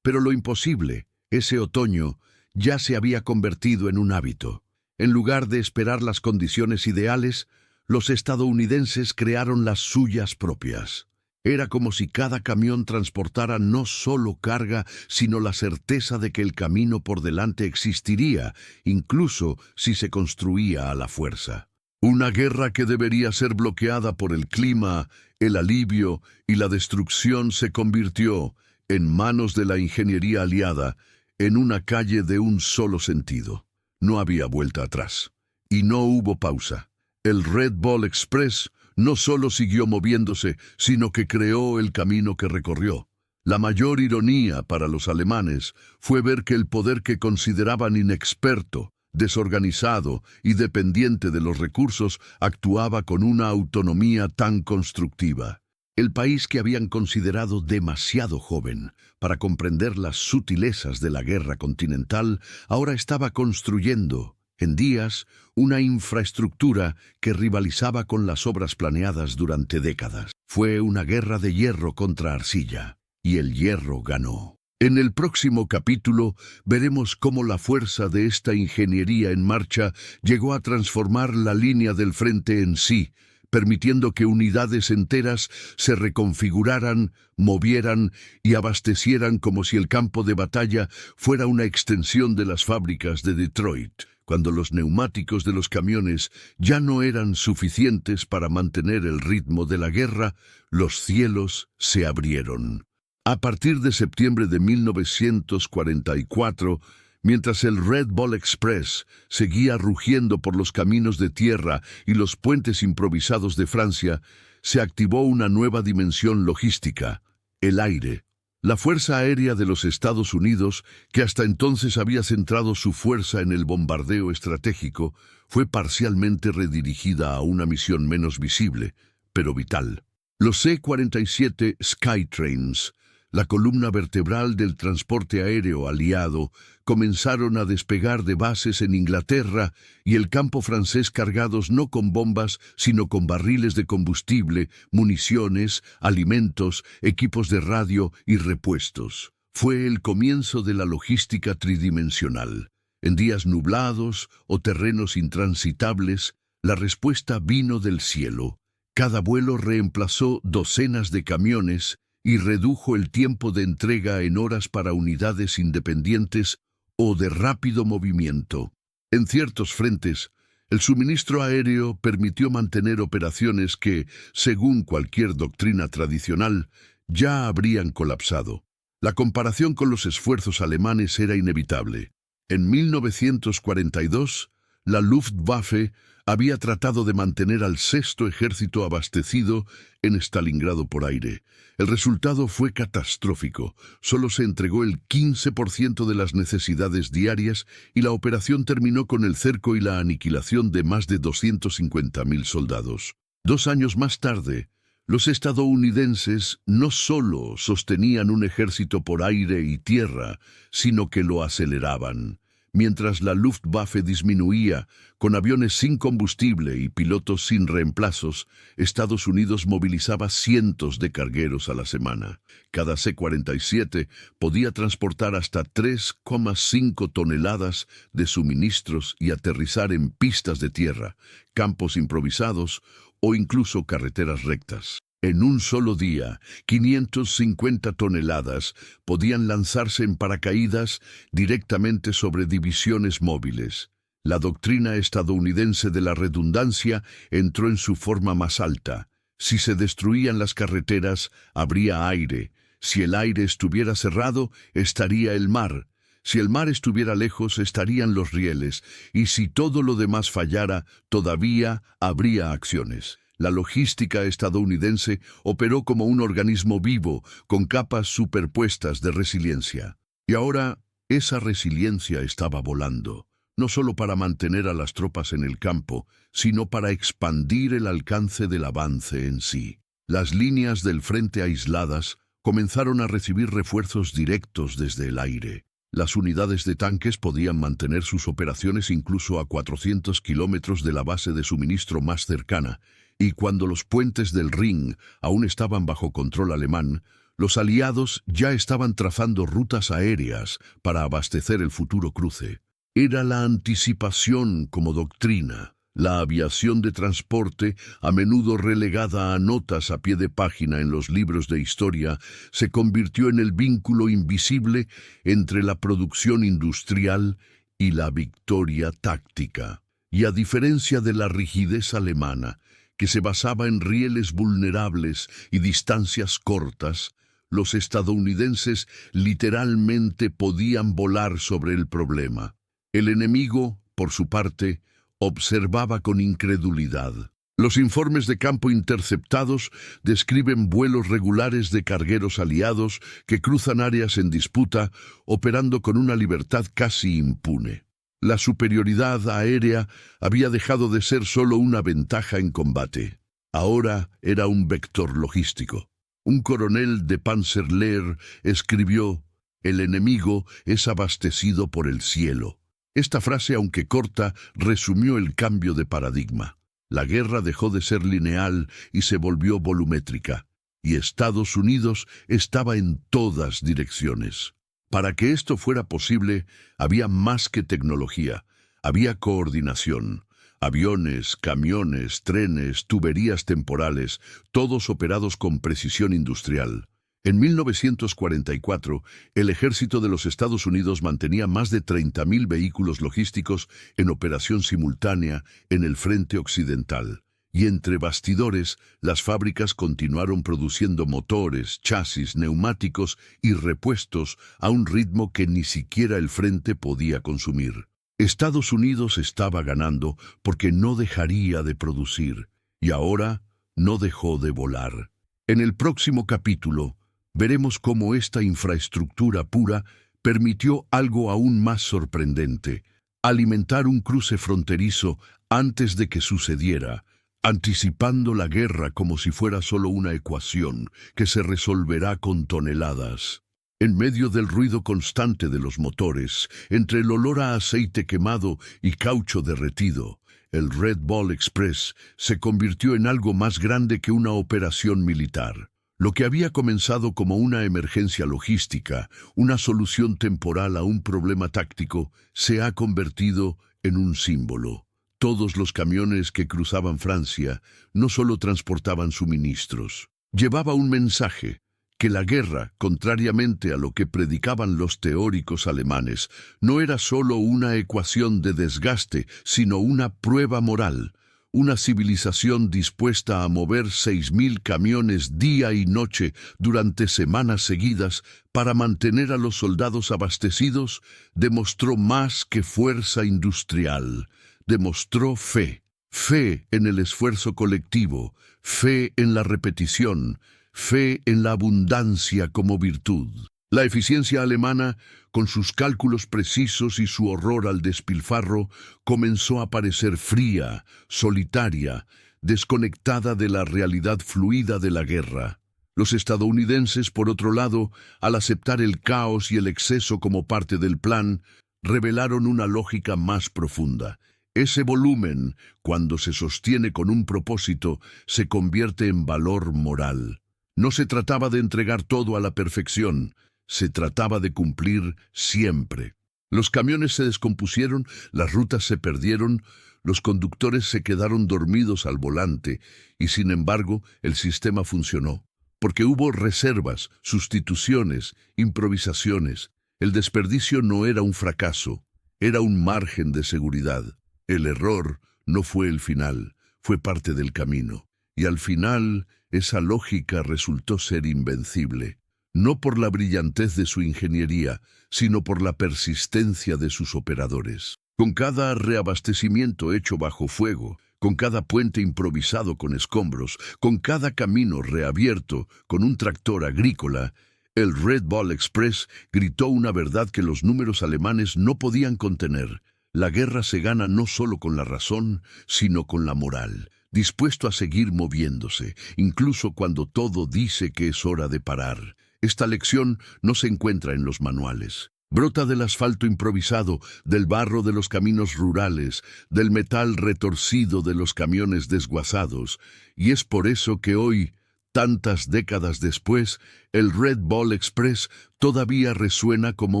Pero lo imposible, ese otoño, ya se había convertido en un hábito. En lugar de esperar las condiciones ideales, los estadounidenses crearon las suyas propias. Era como si cada camión transportara no solo carga, sino la certeza de que el camino por delante existiría, incluso si se construía a la fuerza. Una guerra que debería ser bloqueada por el clima, el alivio y la destrucción se convirtió, en manos de la ingeniería aliada, en una calle de un solo sentido. No había vuelta atrás. Y no hubo pausa. El Red Ball Express no solo siguió moviéndose, sino que creó el camino que recorrió. La mayor ironía para los alemanes fue ver que el poder que consideraban inexperto, desorganizado y dependiente de los recursos actuaba con una autonomía tan constructiva. El país que habían considerado demasiado joven para comprender las sutilezas de la guerra continental ahora estaba construyendo, En días, una infraestructura que rivalizaba con las obras planeadas durante décadas. Fue una guerra de hierro contra arcilla, y el hierro ganó. En el próximo capítulo veremos cómo la fuerza de esta ingeniería en marcha llegó a transformar la línea del frente en sí, permitiendo que unidades enteras se reconfiguraran, movieran y abastecieran como si el campo de batalla fuera una extensión de las fábricas de Detroit, cuando los neumáticos de los camiones ya no eran suficientes para mantener el ritmo de la guerra. Los cielos se abrieron. A partir de septiembre de 1944, mientras el Red Bull Express seguía rugiendo por los caminos de tierra y los puentes improvisados de Francia, se activó una nueva dimensión logística: el aire. La Fuerza Aérea de los Estados Unidos, que hasta entonces había centrado su fuerza en el bombardeo estratégico, fue parcialmente redirigida a una misión menos visible, pero vital. Los C-47 Skytrains, la columna vertebral del transporte aéreo aliado, comenzaron a despegar de bases en Inglaterra y el campo francés, cargados no con bombas, sino con barriles de combustible, municiones, alimentos, equipos de radio y repuestos. Fue el comienzo de la logística tridimensional. En días nublados o terrenos intransitables, la respuesta vino del cielo. Cada vuelo reemplazó docenas de camiones y redujo el tiempo de entrega en horas para unidades independientes o de rápido movimiento. En ciertos frentes, el suministro aéreo permitió mantener operaciones que, según cualquier doctrina tradicional, ya habrían colapsado. La comparación con los esfuerzos alemanes era inevitable. En 1942, la Luftwaffe había tratado de mantener al Sexto Ejército abastecido en Stalingrado por aire. El resultado fue catastrófico. Solo se entregó el 15% de las necesidades diarias y la operación terminó con el cerco y la aniquilación de más de 250.000 soldados. 2 años más tarde, los estadounidenses no solo sostenían un ejército por aire y tierra, sino que lo aceleraban. Mientras la Luftwaffe disminuía, con aviones sin combustible y pilotos sin reemplazos, Estados Unidos movilizaba cientos de cargueros a la semana. Cada C-47 podía transportar hasta 3,5 toneladas de suministros y aterrizar en pistas de tierra, campos improvisados o incluso carreteras rectas. En un solo día, 550 toneladas podían lanzarse en paracaídas directamente sobre divisiones móviles. La doctrina estadounidense de la redundancia entró en su forma más alta. Si se destruían las carreteras, habría aire. Si el aire estuviera cerrado, estaría el mar. Si el mar estuviera lejos, estarían los rieles. Y si todo lo demás fallara, todavía habría acciones. La logística estadounidense operó como un organismo vivo, con capas superpuestas de resiliencia. Y ahora, esa resiliencia estaba volando, no solo para mantener a las tropas en el campo, sino para expandir el alcance del avance en sí. Las líneas del frente aisladas comenzaron a recibir refuerzos directos desde el aire. Las unidades de tanques podían mantener sus operaciones incluso a 400 kilómetros de la base de suministro más cercana, y cuando los puentes del Rin aún estaban bajo control alemán, los aliados ya estaban trazando rutas aéreas para abastecer el futuro cruce. Era la anticipación como doctrina. La aviación de transporte, a menudo relegada a notas a pie de página en los libros de historia, se convirtió en el vínculo invisible entre la producción industrial y la victoria táctica. Y a diferencia de la rigidez alemana, que se basaba en rieles vulnerables y distancias cortas, los estadounidenses literalmente podían volar sobre el problema. El enemigo, por su parte, observaba con incredulidad. Los informes de campo interceptados describen vuelos regulares de cargueros aliados que cruzan áreas en disputa, operando con una libertad casi impune. La superioridad aérea había dejado de ser solo una ventaja en combate. Ahora era un vector logístico. Un coronel de Panzerlehr escribió: «El enemigo es abastecido por el cielo». Esta frase, aunque corta, resumió el cambio de paradigma. La guerra dejó de ser lineal y se volvió volumétrica, y Estados Unidos estaba en todas direcciones. Para que esto fuera posible, había más que tecnología, había coordinación. Aviones, camiones, trenes, tuberías temporales, todos operados con precisión industrial. En 1944, el ejército de los Estados Unidos mantenía más de 30.000 vehículos logísticos en operación simultánea en el frente occidental. Y entre bastidores, las fábricas continuaron produciendo motores, chasis, neumáticos y repuestos a un ritmo que ni siquiera el frente podía consumir. Estados Unidos estaba ganando porque no dejaría de producir, y ahora no dejó de volar. En el próximo capítulo, veremos cómo esta infraestructura pura permitió algo aún más sorprendente: alimentar un cruce fronterizo antes de que sucediera, anticipando la guerra como si fuera solo una ecuación que se resolverá con toneladas. En medio del ruido constante de los motores, entre el olor a aceite quemado y caucho derretido, el Red Ball Express se convirtió en algo más grande que una operación militar. Lo que había comenzado como una emergencia logística, una solución temporal a un problema táctico, se ha convertido en un símbolo. Todos los camiones que cruzaban Francia no solo transportaban suministros, llevaba un mensaje: que la guerra, contrariamente a lo que predicaban los teóricos alemanes, no era solo una ecuación de desgaste, sino una prueba moral. Una civilización dispuesta a mover 6.000 camiones día y noche durante semanas seguidas para mantener a los soldados abastecidos, demostró más que fuerza industrial. Demostró fe. Fe en el esfuerzo colectivo, fe en la repetición, fe en la abundancia como virtud. La eficiencia alemana, con sus cálculos precisos y su horror al despilfarro, comenzó a parecer fría, solitaria, desconectada de la realidad fluida de la guerra. Los estadounidenses, por otro lado, al aceptar el caos y el exceso como parte del plan, revelaron una lógica más profunda. Ese volumen, cuando se sostiene con un propósito, se convierte en valor moral. No se trataba de entregar todo a la perfección, se trataba de cumplir siempre. Los camiones se descompusieron, las rutas se perdieron, los conductores se quedaron dormidos al volante, y sin embargo el sistema funcionó, porque hubo reservas, sustituciones, improvisaciones. El desperdicio no era un fracaso, era un margen de seguridad. El error no fue el final, fue parte del camino. Y al final, esa lógica resultó ser invencible, no por la brillantez de su ingeniería, sino por la persistencia de sus operadores. Con cada reabastecimiento hecho bajo fuego, con cada puente improvisado con escombros, con cada camino reabierto con un tractor agrícola, el Red Ball Express gritó una verdad que los números alemanes no podían contener. La guerra se gana no solo con la razón, sino con la moral, dispuesto a seguir moviéndose, incluso cuando todo dice que es hora de parar. Esta lección no se encuentra en los manuales. Brota del asfalto improvisado, del barro de los caminos rurales, del metal retorcido de los camiones desguazados, y es por eso que hoy, tantas décadas después, el Red Ball Express todavía resuena como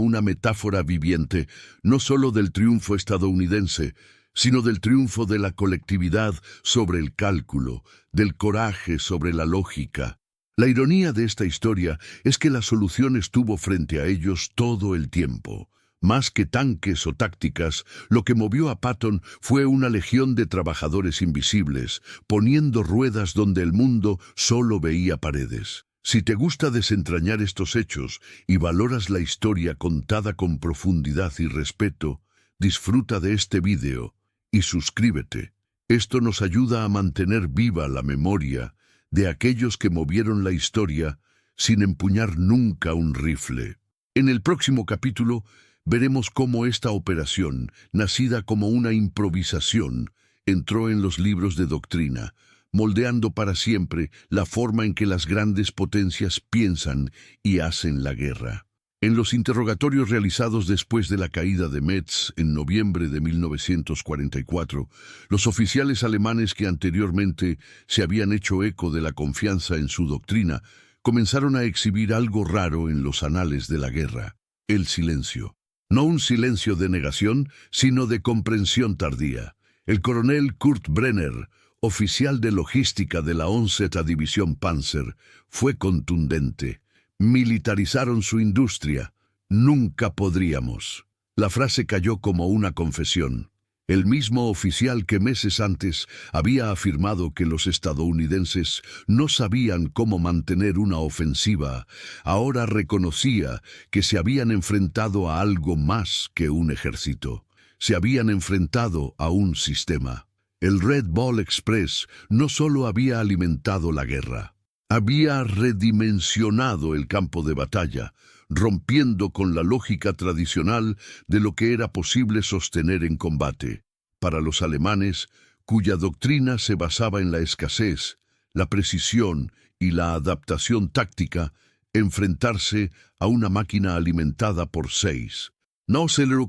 una metáfora viviente, no solo del triunfo estadounidense, sino del triunfo de la colectividad sobre el cálculo, del coraje sobre la lógica. La ironía de esta historia es que la solución estuvo frente a ellos todo el tiempo. Más que tanques o tácticas, lo que movió a Patton fue una legión de trabajadores invisibles, poniendo ruedas donde el mundo solo veía paredes. Si te gusta desentrañar estos hechos y valoras la historia contada con profundidad y respeto, disfruta de este video y suscríbete. Esto nos ayuda a mantener viva la memoria de aquellos que movieron la historia sin empuñar nunca un rifle. En el próximo capítulo veremos cómo esta operación, nacida como una improvisación, entró en los libros de doctrina, moldeando para siempre la forma en que las grandes potencias piensan y hacen la guerra. En los interrogatorios realizados después de la caída de Metz en noviembre de 1944, los oficiales alemanes que anteriormente se habían hecho eco de la confianza en su doctrina comenzaron a exhibir algo raro en los anales de la guerra: el silencio. No un silencio de negación, sino de comprensión tardía. El coronel Kurt Brenner, oficial de logística de la 11ª División Panzer, fue contundente. Militarizaron su industria. Nunca podríamos. La frase cayó como una confesión. El mismo oficial que meses antes había afirmado que los estadounidenses no sabían cómo mantener una ofensiva, ahora reconocía que se habían enfrentado a algo más que un ejército. Se habían enfrentado a un sistema. El Red Ball Express no solo había alimentado la guerra, había redimensionado el campo de batalla, rompiendo con la lógica tradicional de lo que era posible sostener en combate. Para los alemanes, cuya doctrina se basaba en la escasez, la precisión y la adaptación táctica, enfrentarse a una máquina alimentada por 6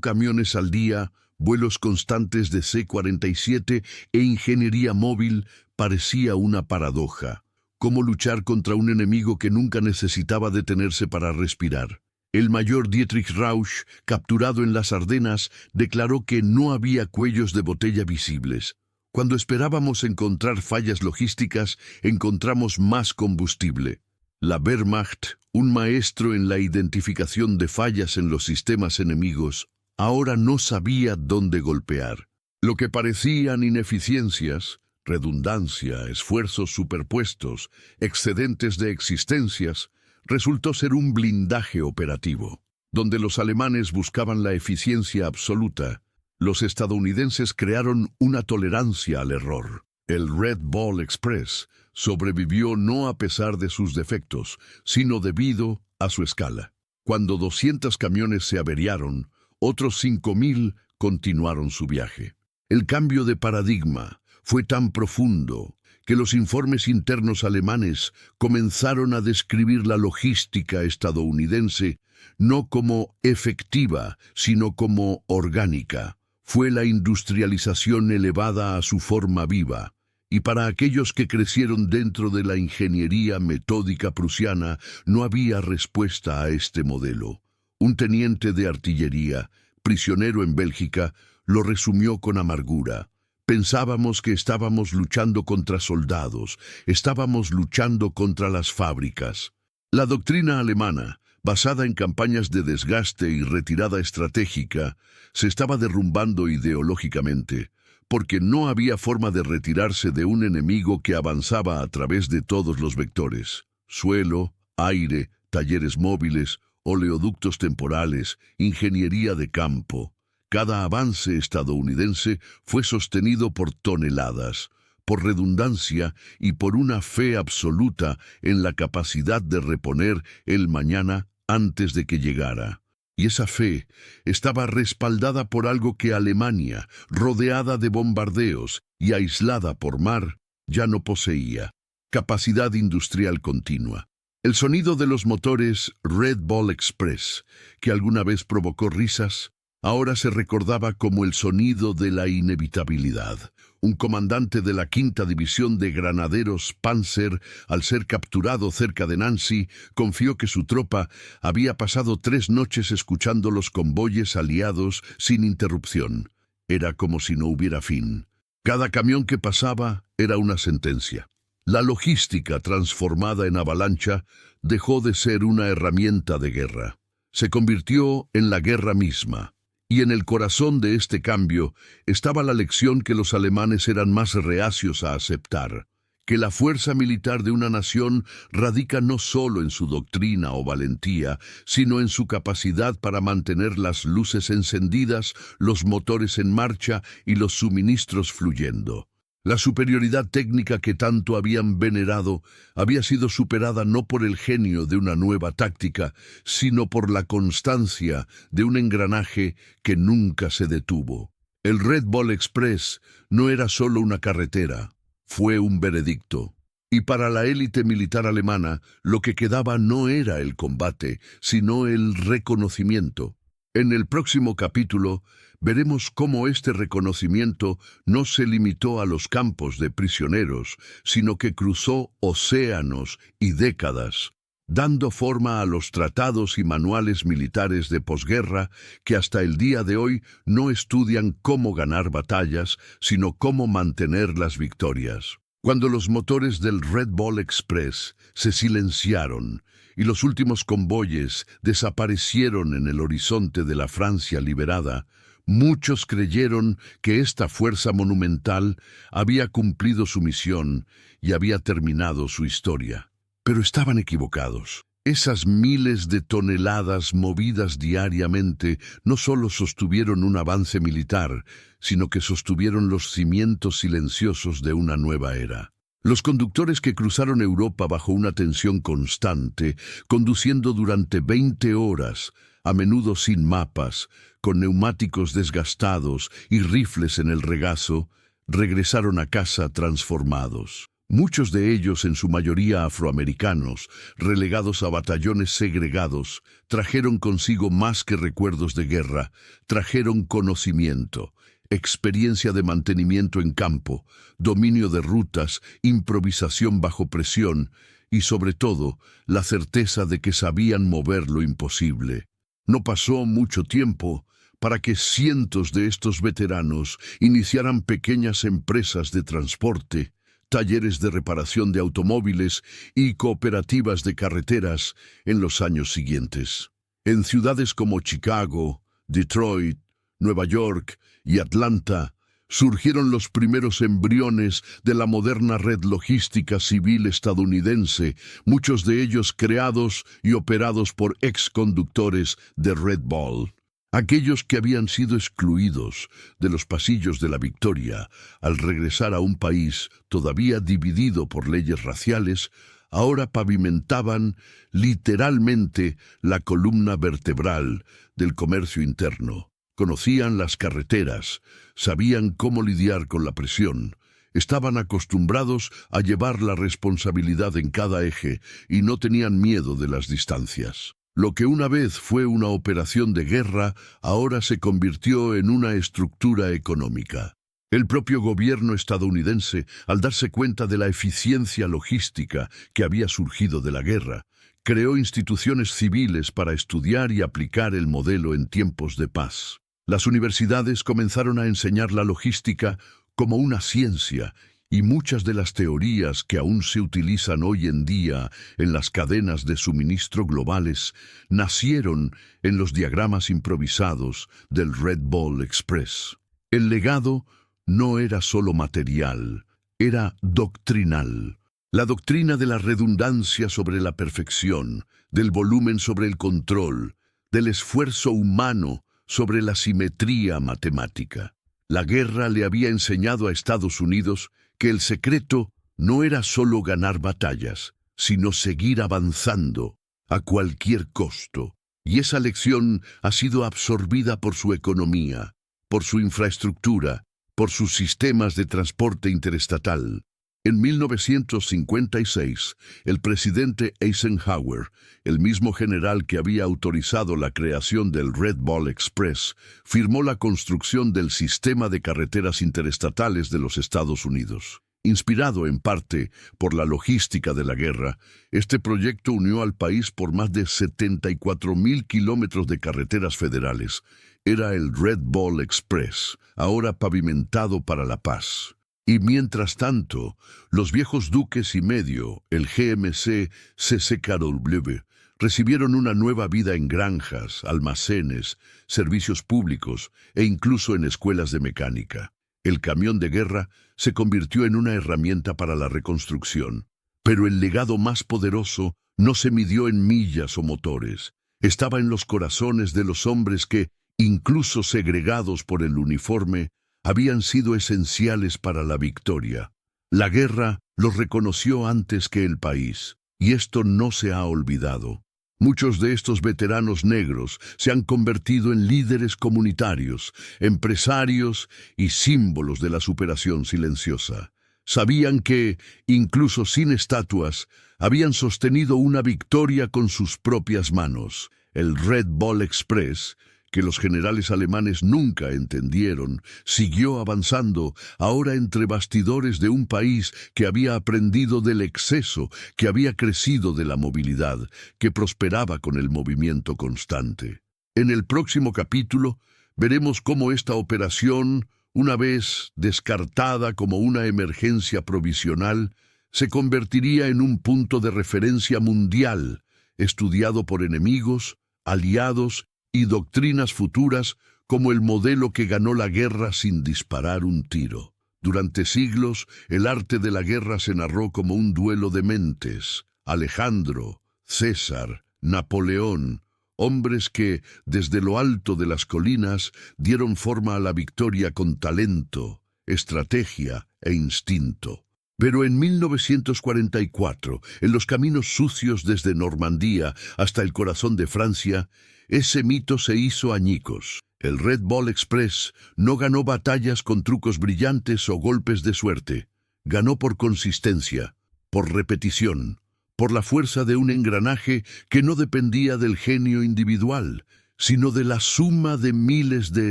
camiones al día, vuelos constantes de C-47 e ingeniería móvil parecía una paradoja. Cómo luchar contra un enemigo que nunca necesitaba detenerse para respirar. El mayor Dietrich Rausch, capturado en las Ardenas, declaró que no había cuellos de botella visibles. Cuando esperábamos encontrar fallas logísticas, encontramos más combustible. La Wehrmacht, un maestro en la identificación de fallas en los sistemas enemigos, ahora no sabía dónde golpear. Lo que parecían ineficiencias, redundancia, esfuerzos superpuestos, excedentes de existencias, resultó ser un blindaje operativo. Donde los alemanes buscaban la eficiencia absoluta, los estadounidenses crearon una tolerancia al error. El Red Ball Express sobrevivió no a pesar de sus defectos, sino debido a su escala. Cuando 200 camiones se averiaron, otros 5.000 continuaron su viaje. El cambio de paradigma fue tan profundo que los informes internos alemanes comenzaron a describir la logística estadounidense no como efectiva, sino como orgánica. Fue la industrialización elevada a su forma viva, y para aquellos que crecieron dentro de la ingeniería metódica prusiana no había respuesta a este modelo. Un teniente de artillería, prisionero en Bélgica, lo resumió con amargura. Pensábamos que estábamos luchando contra soldados, estábamos luchando contra las fábricas. La doctrina alemana, basada en campañas de desgaste y retirada estratégica, se estaba derrumbando ideológicamente, porque no había forma de retirarse de un enemigo que avanzaba a través de todos los vectores: suelo, aire, talleres móviles, oleoductos temporales, ingeniería de campo. Cada avance estadounidense fue sostenido por toneladas, por redundancia y por una fe absoluta en la capacidad de reponer el mañana antes de que llegara. Y esa fe estaba respaldada por algo que Alemania, rodeada de bombardeos y aislada por mar, ya no poseía: capacidad industrial continua. El sonido de los motores Red Ball Express, que alguna vez provocó risas, ahora se recordaba como el sonido de la inevitabilidad. Un comandante de la 5ª División de Granaderos Panzer, al ser capturado cerca de Nancy, confió que su tropa había pasado 3 noches escuchando los convoyes aliados sin interrupción. Era como si no hubiera fin. Cada camión que pasaba era una sentencia. La logística transformada en avalancha dejó de ser una herramienta de guerra. Se convirtió en la guerra misma. Y en el corazón de este cambio estaba la lección que los alemanes eran más reacios a aceptar: que la fuerza militar de una nación radica no solo en su doctrina o valentía, sino en su capacidad para mantener las luces encendidas, los motores en marcha y los suministros fluyendo. La superioridad técnica que tanto habían venerado había sido superada no por el genio de una nueva táctica, sino por la constancia de un engranaje que nunca se detuvo. El Red Ball Express no era solo una carretera, fue un veredicto. Y para la élite militar alemana, lo que quedaba no era el combate, sino el reconocimiento. En el próximo capítulo, veremos cómo este reconocimiento no se limitó a los campos de prisioneros, sino que cruzó océanos y décadas, dando forma a los tratados y manuales militares de posguerra que hasta el día de hoy no estudian cómo ganar batallas, sino cómo mantener las victorias. Cuando los motores del Red Ball Express se silenciaron y los últimos convoyes desaparecieron en el horizonte de la Francia liberada, muchos creyeron que esta fuerza monumental había cumplido su misión y había terminado su historia. Pero estaban equivocados. Esas miles de toneladas movidas diariamente no solo sostuvieron un avance militar, sino que sostuvieron los cimientos silenciosos de una nueva era. Los conductores que cruzaron Europa bajo una tensión constante, conduciendo durante 20 horas, a menudo sin mapas, con neumáticos desgastados y rifles en el regazo, regresaron a casa transformados. Muchos de ellos, en su mayoría afroamericanos, relegados a batallones segregados, trajeron consigo más que recuerdos de guerra, trajeron conocimiento, experiencia de mantenimiento en campo, dominio de rutas, improvisación bajo presión y, sobre todo, la certeza de que sabían mover lo imposible. No pasó mucho tiempo para que cientos de estos veteranos iniciaran pequeñas empresas de transporte, talleres de reparación de automóviles y cooperativas de carreteras en los años siguientes. En ciudades como Chicago, Detroit, Nueva York y Atlanta, surgieron los primeros embriones de la moderna red logística civil estadounidense, muchos de ellos creados y operados por exconductores de Red Ball. Aquellos que habían sido excluidos de los pasillos de la victoria al regresar a un país todavía dividido por leyes raciales, ahora pavimentaban literalmente la columna vertebral del comercio interno. Conocían las carreteras, sabían cómo lidiar con la presión, estaban acostumbrados a llevar la responsabilidad en cada eje y no tenían miedo de las distancias. Lo que una vez fue una operación de guerra, ahora se convirtió en una estructura económica. El propio gobierno estadounidense, al darse cuenta de la eficiencia logística que había surgido de la guerra, creó instituciones civiles para estudiar y aplicar el modelo en tiempos de paz. Las universidades comenzaron a enseñar la logística como una ciencia, y muchas de las teorías que aún se utilizan hoy en día en las cadenas de suministro globales nacieron en los diagramas improvisados del Red Ball Express. El legado no era solo material, era doctrinal. La doctrina de la redundancia sobre la perfección, del volumen sobre el control, del esfuerzo humano sobre la simetría matemática. La guerra le había enseñado a Estados Unidos que el secreto no era solo ganar batallas, sino seguir avanzando a cualquier costo. Y esa lección ha sido absorbida por su economía, por su infraestructura, por sus sistemas de transporte interestatal. En 1956, el presidente Eisenhower, el mismo general que había autorizado la creación del Red Ball Express, firmó la construcción del sistema de carreteras interestatales de los Estados Unidos. Inspirado en parte por la logística de la guerra, este proyecto unió al país por más de 74,000 kilómetros de carreteras federales. Era el Red Ball Express, ahora pavimentado para la paz. Y mientras tanto, los viejos duques y medio, el GMC CCKW, recibieron una nueva vida en granjas, almacenes, servicios públicos e incluso en escuelas de mecánica. El camión de guerra se convirtió en una herramienta para la reconstrucción. Pero el legado más poderoso no se midió en millas o motores. Estaba en los corazones de los hombres que, incluso segregados por el uniforme, habían sido esenciales para la victoria. La guerra los reconoció antes que el país, y esto no se ha olvidado. Muchos de estos veteranos negros se han convertido en líderes comunitarios, empresarios y símbolos de la superación silenciosa. Sabían que, incluso sin estatuas, habían sostenido una victoria con sus propias manos. El Red Ball Express, que los generales alemanes nunca entendieron, siguió avanzando, ahora entre bastidores de un país que había aprendido del exceso, que había crecido de la movilidad, que prosperaba con el movimiento constante. En el próximo capítulo veremos cómo esta operación, una vez descartada como una emergencia provisional, se convertiría en un punto de referencia mundial, estudiado por enemigos, aliados y doctrinas futuras como el modelo que ganó la guerra sin disparar un tiro. Durante siglos, el arte de la guerra se narró como un duelo de mentes. Alejandro, César, Napoleón, hombres que, desde lo alto de las colinas, dieron forma a la victoria con talento, estrategia e instinto. Pero en 1944, en los caminos sucios desde Normandía hasta el corazón de Francia, ese mito se hizo añicos. El Red Ball Express no ganó batallas con trucos brillantes o golpes de suerte. Ganó por consistencia, por repetición, por la fuerza de un engranaje que no dependía del genio individual, sino de la suma de miles de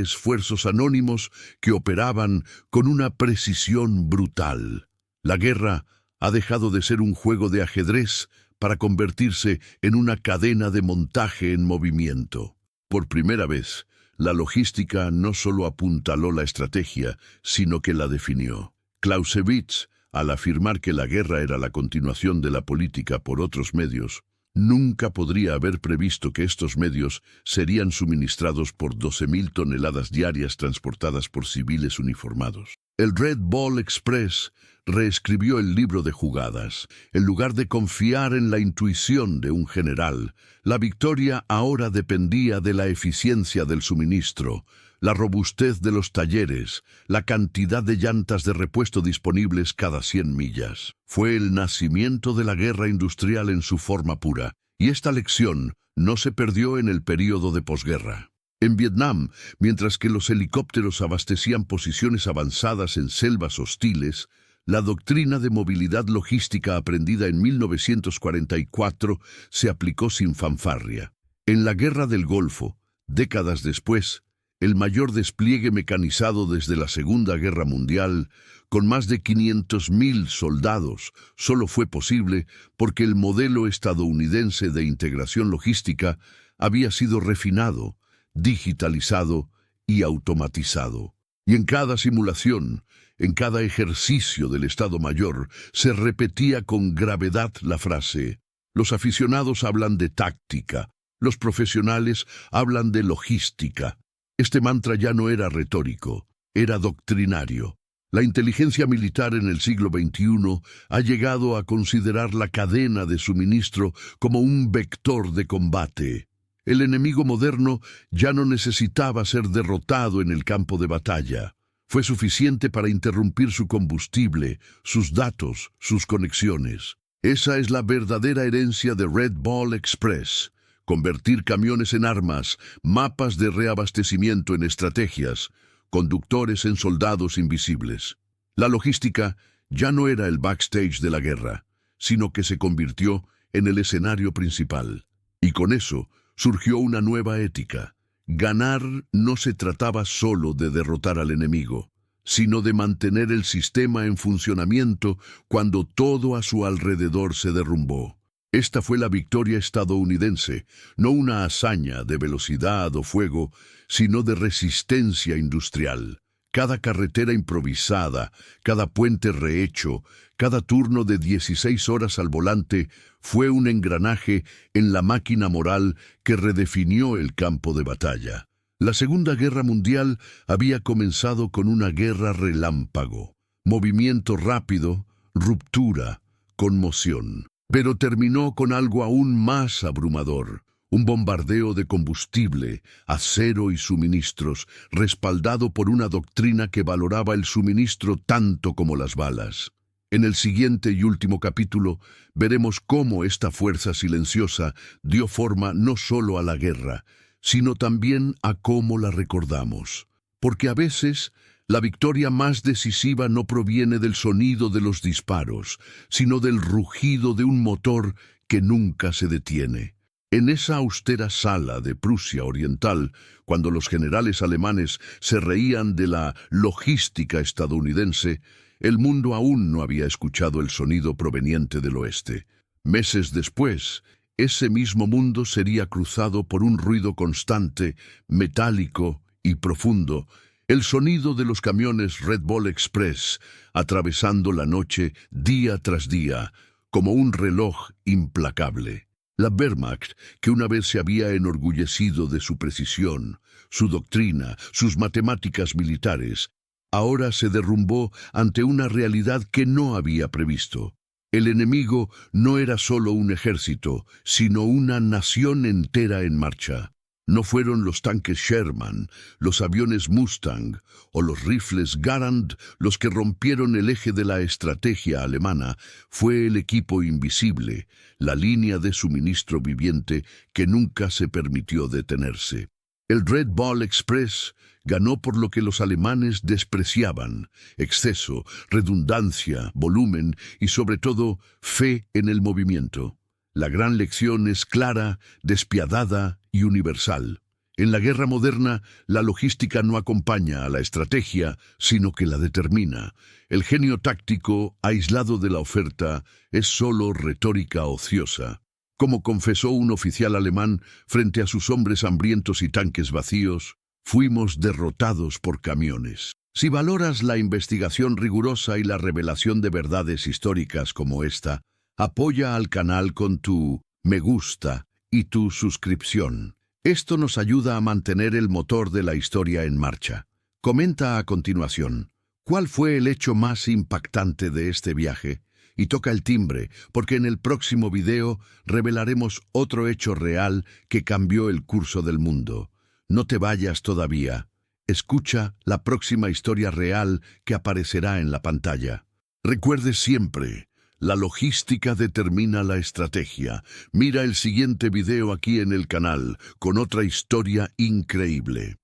esfuerzos anónimos que operaban con una precisión brutal. La guerra ha dejado de ser un juego de ajedrez para convertirse en una cadena de montaje en movimiento. Por primera vez, la logística no solo apuntaló la estrategia, sino que la definió. Clausewitz, al afirmar que la guerra era la continuación de la política por otros medios, nunca podría haber previsto que estos medios serían suministrados por 12.000 toneladas diarias transportadas por civiles uniformados. El Red Ball Express reescribió el libro de jugadas. En lugar de confiar en la intuición de un general, la victoria ahora dependía de la eficiencia del suministro, la robustez de los talleres, la cantidad de llantas de repuesto disponibles cada 100 millas. Fue el nacimiento de la guerra industrial en su forma pura, y esta lección no se perdió en el período de posguerra. En Vietnam, mientras que los helicópteros abastecían posiciones avanzadas en selvas hostiles, la doctrina de movilidad logística aprendida en 1944 se aplicó sin fanfarria. En la Guerra del Golfo, décadas después, el mayor despliegue mecanizado desde la Segunda Guerra Mundial, con más de 500.000 soldados, solo fue posible porque el modelo estadounidense de integración logística había sido refinado, digitalizado y automatizado. Y en cada simulación, en cada ejercicio del Estado Mayor, se repetía con gravedad la frase: los aficionados hablan de táctica, los profesionales hablan de logística. Este mantra ya no era retórico, era doctrinario. La inteligencia militar en el siglo XXI ha llegado a considerar la cadena de suministro como un vector de combate. El enemigo moderno ya no necesitaba ser derrotado en el campo de batalla. Fue suficiente para interrumpir su combustible, sus datos, sus conexiones. Esa es la verdadera herencia de Red Ball Express. Convertir camiones en armas, mapas de reabastecimiento en estrategias, conductores en soldados invisibles. La logística ya no era el backstage de la guerra, sino que se convirtió en el escenario principal. Y con eso surgió una nueva ética. Ganar no se trataba solo de derrotar al enemigo, sino de mantener el sistema en funcionamiento cuando todo a su alrededor se derrumbó. Esta fue la victoria estadounidense, no una hazaña de velocidad o fuego, sino de resistencia industrial. Cada carretera improvisada, cada puente rehecho, cada turno de 16 horas al volante fue un engranaje en la máquina moral que redefinió el campo de batalla. La Segunda Guerra Mundial había comenzado con una guerra relámpago, movimiento rápido, ruptura, conmoción. Pero terminó con algo aún más abrumador. Un bombardeo de combustible, acero y suministros, respaldado por una doctrina que valoraba el suministro tanto como las balas. En el siguiente y último capítulo veremos cómo esta fuerza silenciosa dio forma no solo a la guerra, sino también a cómo la recordamos. Porque a veces La victoria más decisiva no proviene del sonido de los disparos, sino del rugido de un motor que nunca se detiene. En esa austera sala de Prusia Oriental, cuando los generales alemanes se reían de la logística estadounidense, el mundo aún no había escuchado el sonido proveniente del oeste. Meses después, ese mismo mundo sería cruzado por un ruido constante, metálico y profundo, el sonido de los camiones Red Ball Express atravesando la noche día tras día, como un reloj implacable. La Wehrmacht, que una vez se había enorgullecido de su precisión, su doctrina, sus matemáticas militares, ahora se derrumbó ante una realidad que no había previsto. El enemigo no era solo un ejército, sino una nación entera en marcha. No fueron los tanques Sherman, los aviones Mustang o los rifles Garand los que rompieron el eje de la estrategia alemana, fue el equipo invisible, la línea de suministro viviente que nunca se permitió detenerse. El Red Ball Express ganó por lo que los alemanes despreciaban: exceso, redundancia, volumen y sobre todo fe en el movimiento. La gran lección es clara, despiadada y universal. En la guerra moderna, la logística no acompaña a la estrategia, sino que la determina. El genio táctico, aislado de la oferta, es solo retórica ociosa. Como confesó un oficial alemán frente a sus hombres hambrientos y tanques vacíos, fuimos derrotados por camiones. Si valoras la investigación rigurosa y la revelación de verdades históricas como esta, apoya al canal con tu me gusta y tu suscripción. Esto nos ayuda a mantener el motor de la historia en marcha. Comenta a continuación, ¿cuál fue el hecho más impactante de este viaje? Y toca el timbre, porque en el próximo video revelaremos otro hecho real que cambió el curso del mundo. No te vayas todavía. Escucha la próxima historia real que aparecerá en la pantalla. Recuerde siempre, la logística determina la estrategia. Mira el siguiente video aquí en el canal, con otra historia increíble.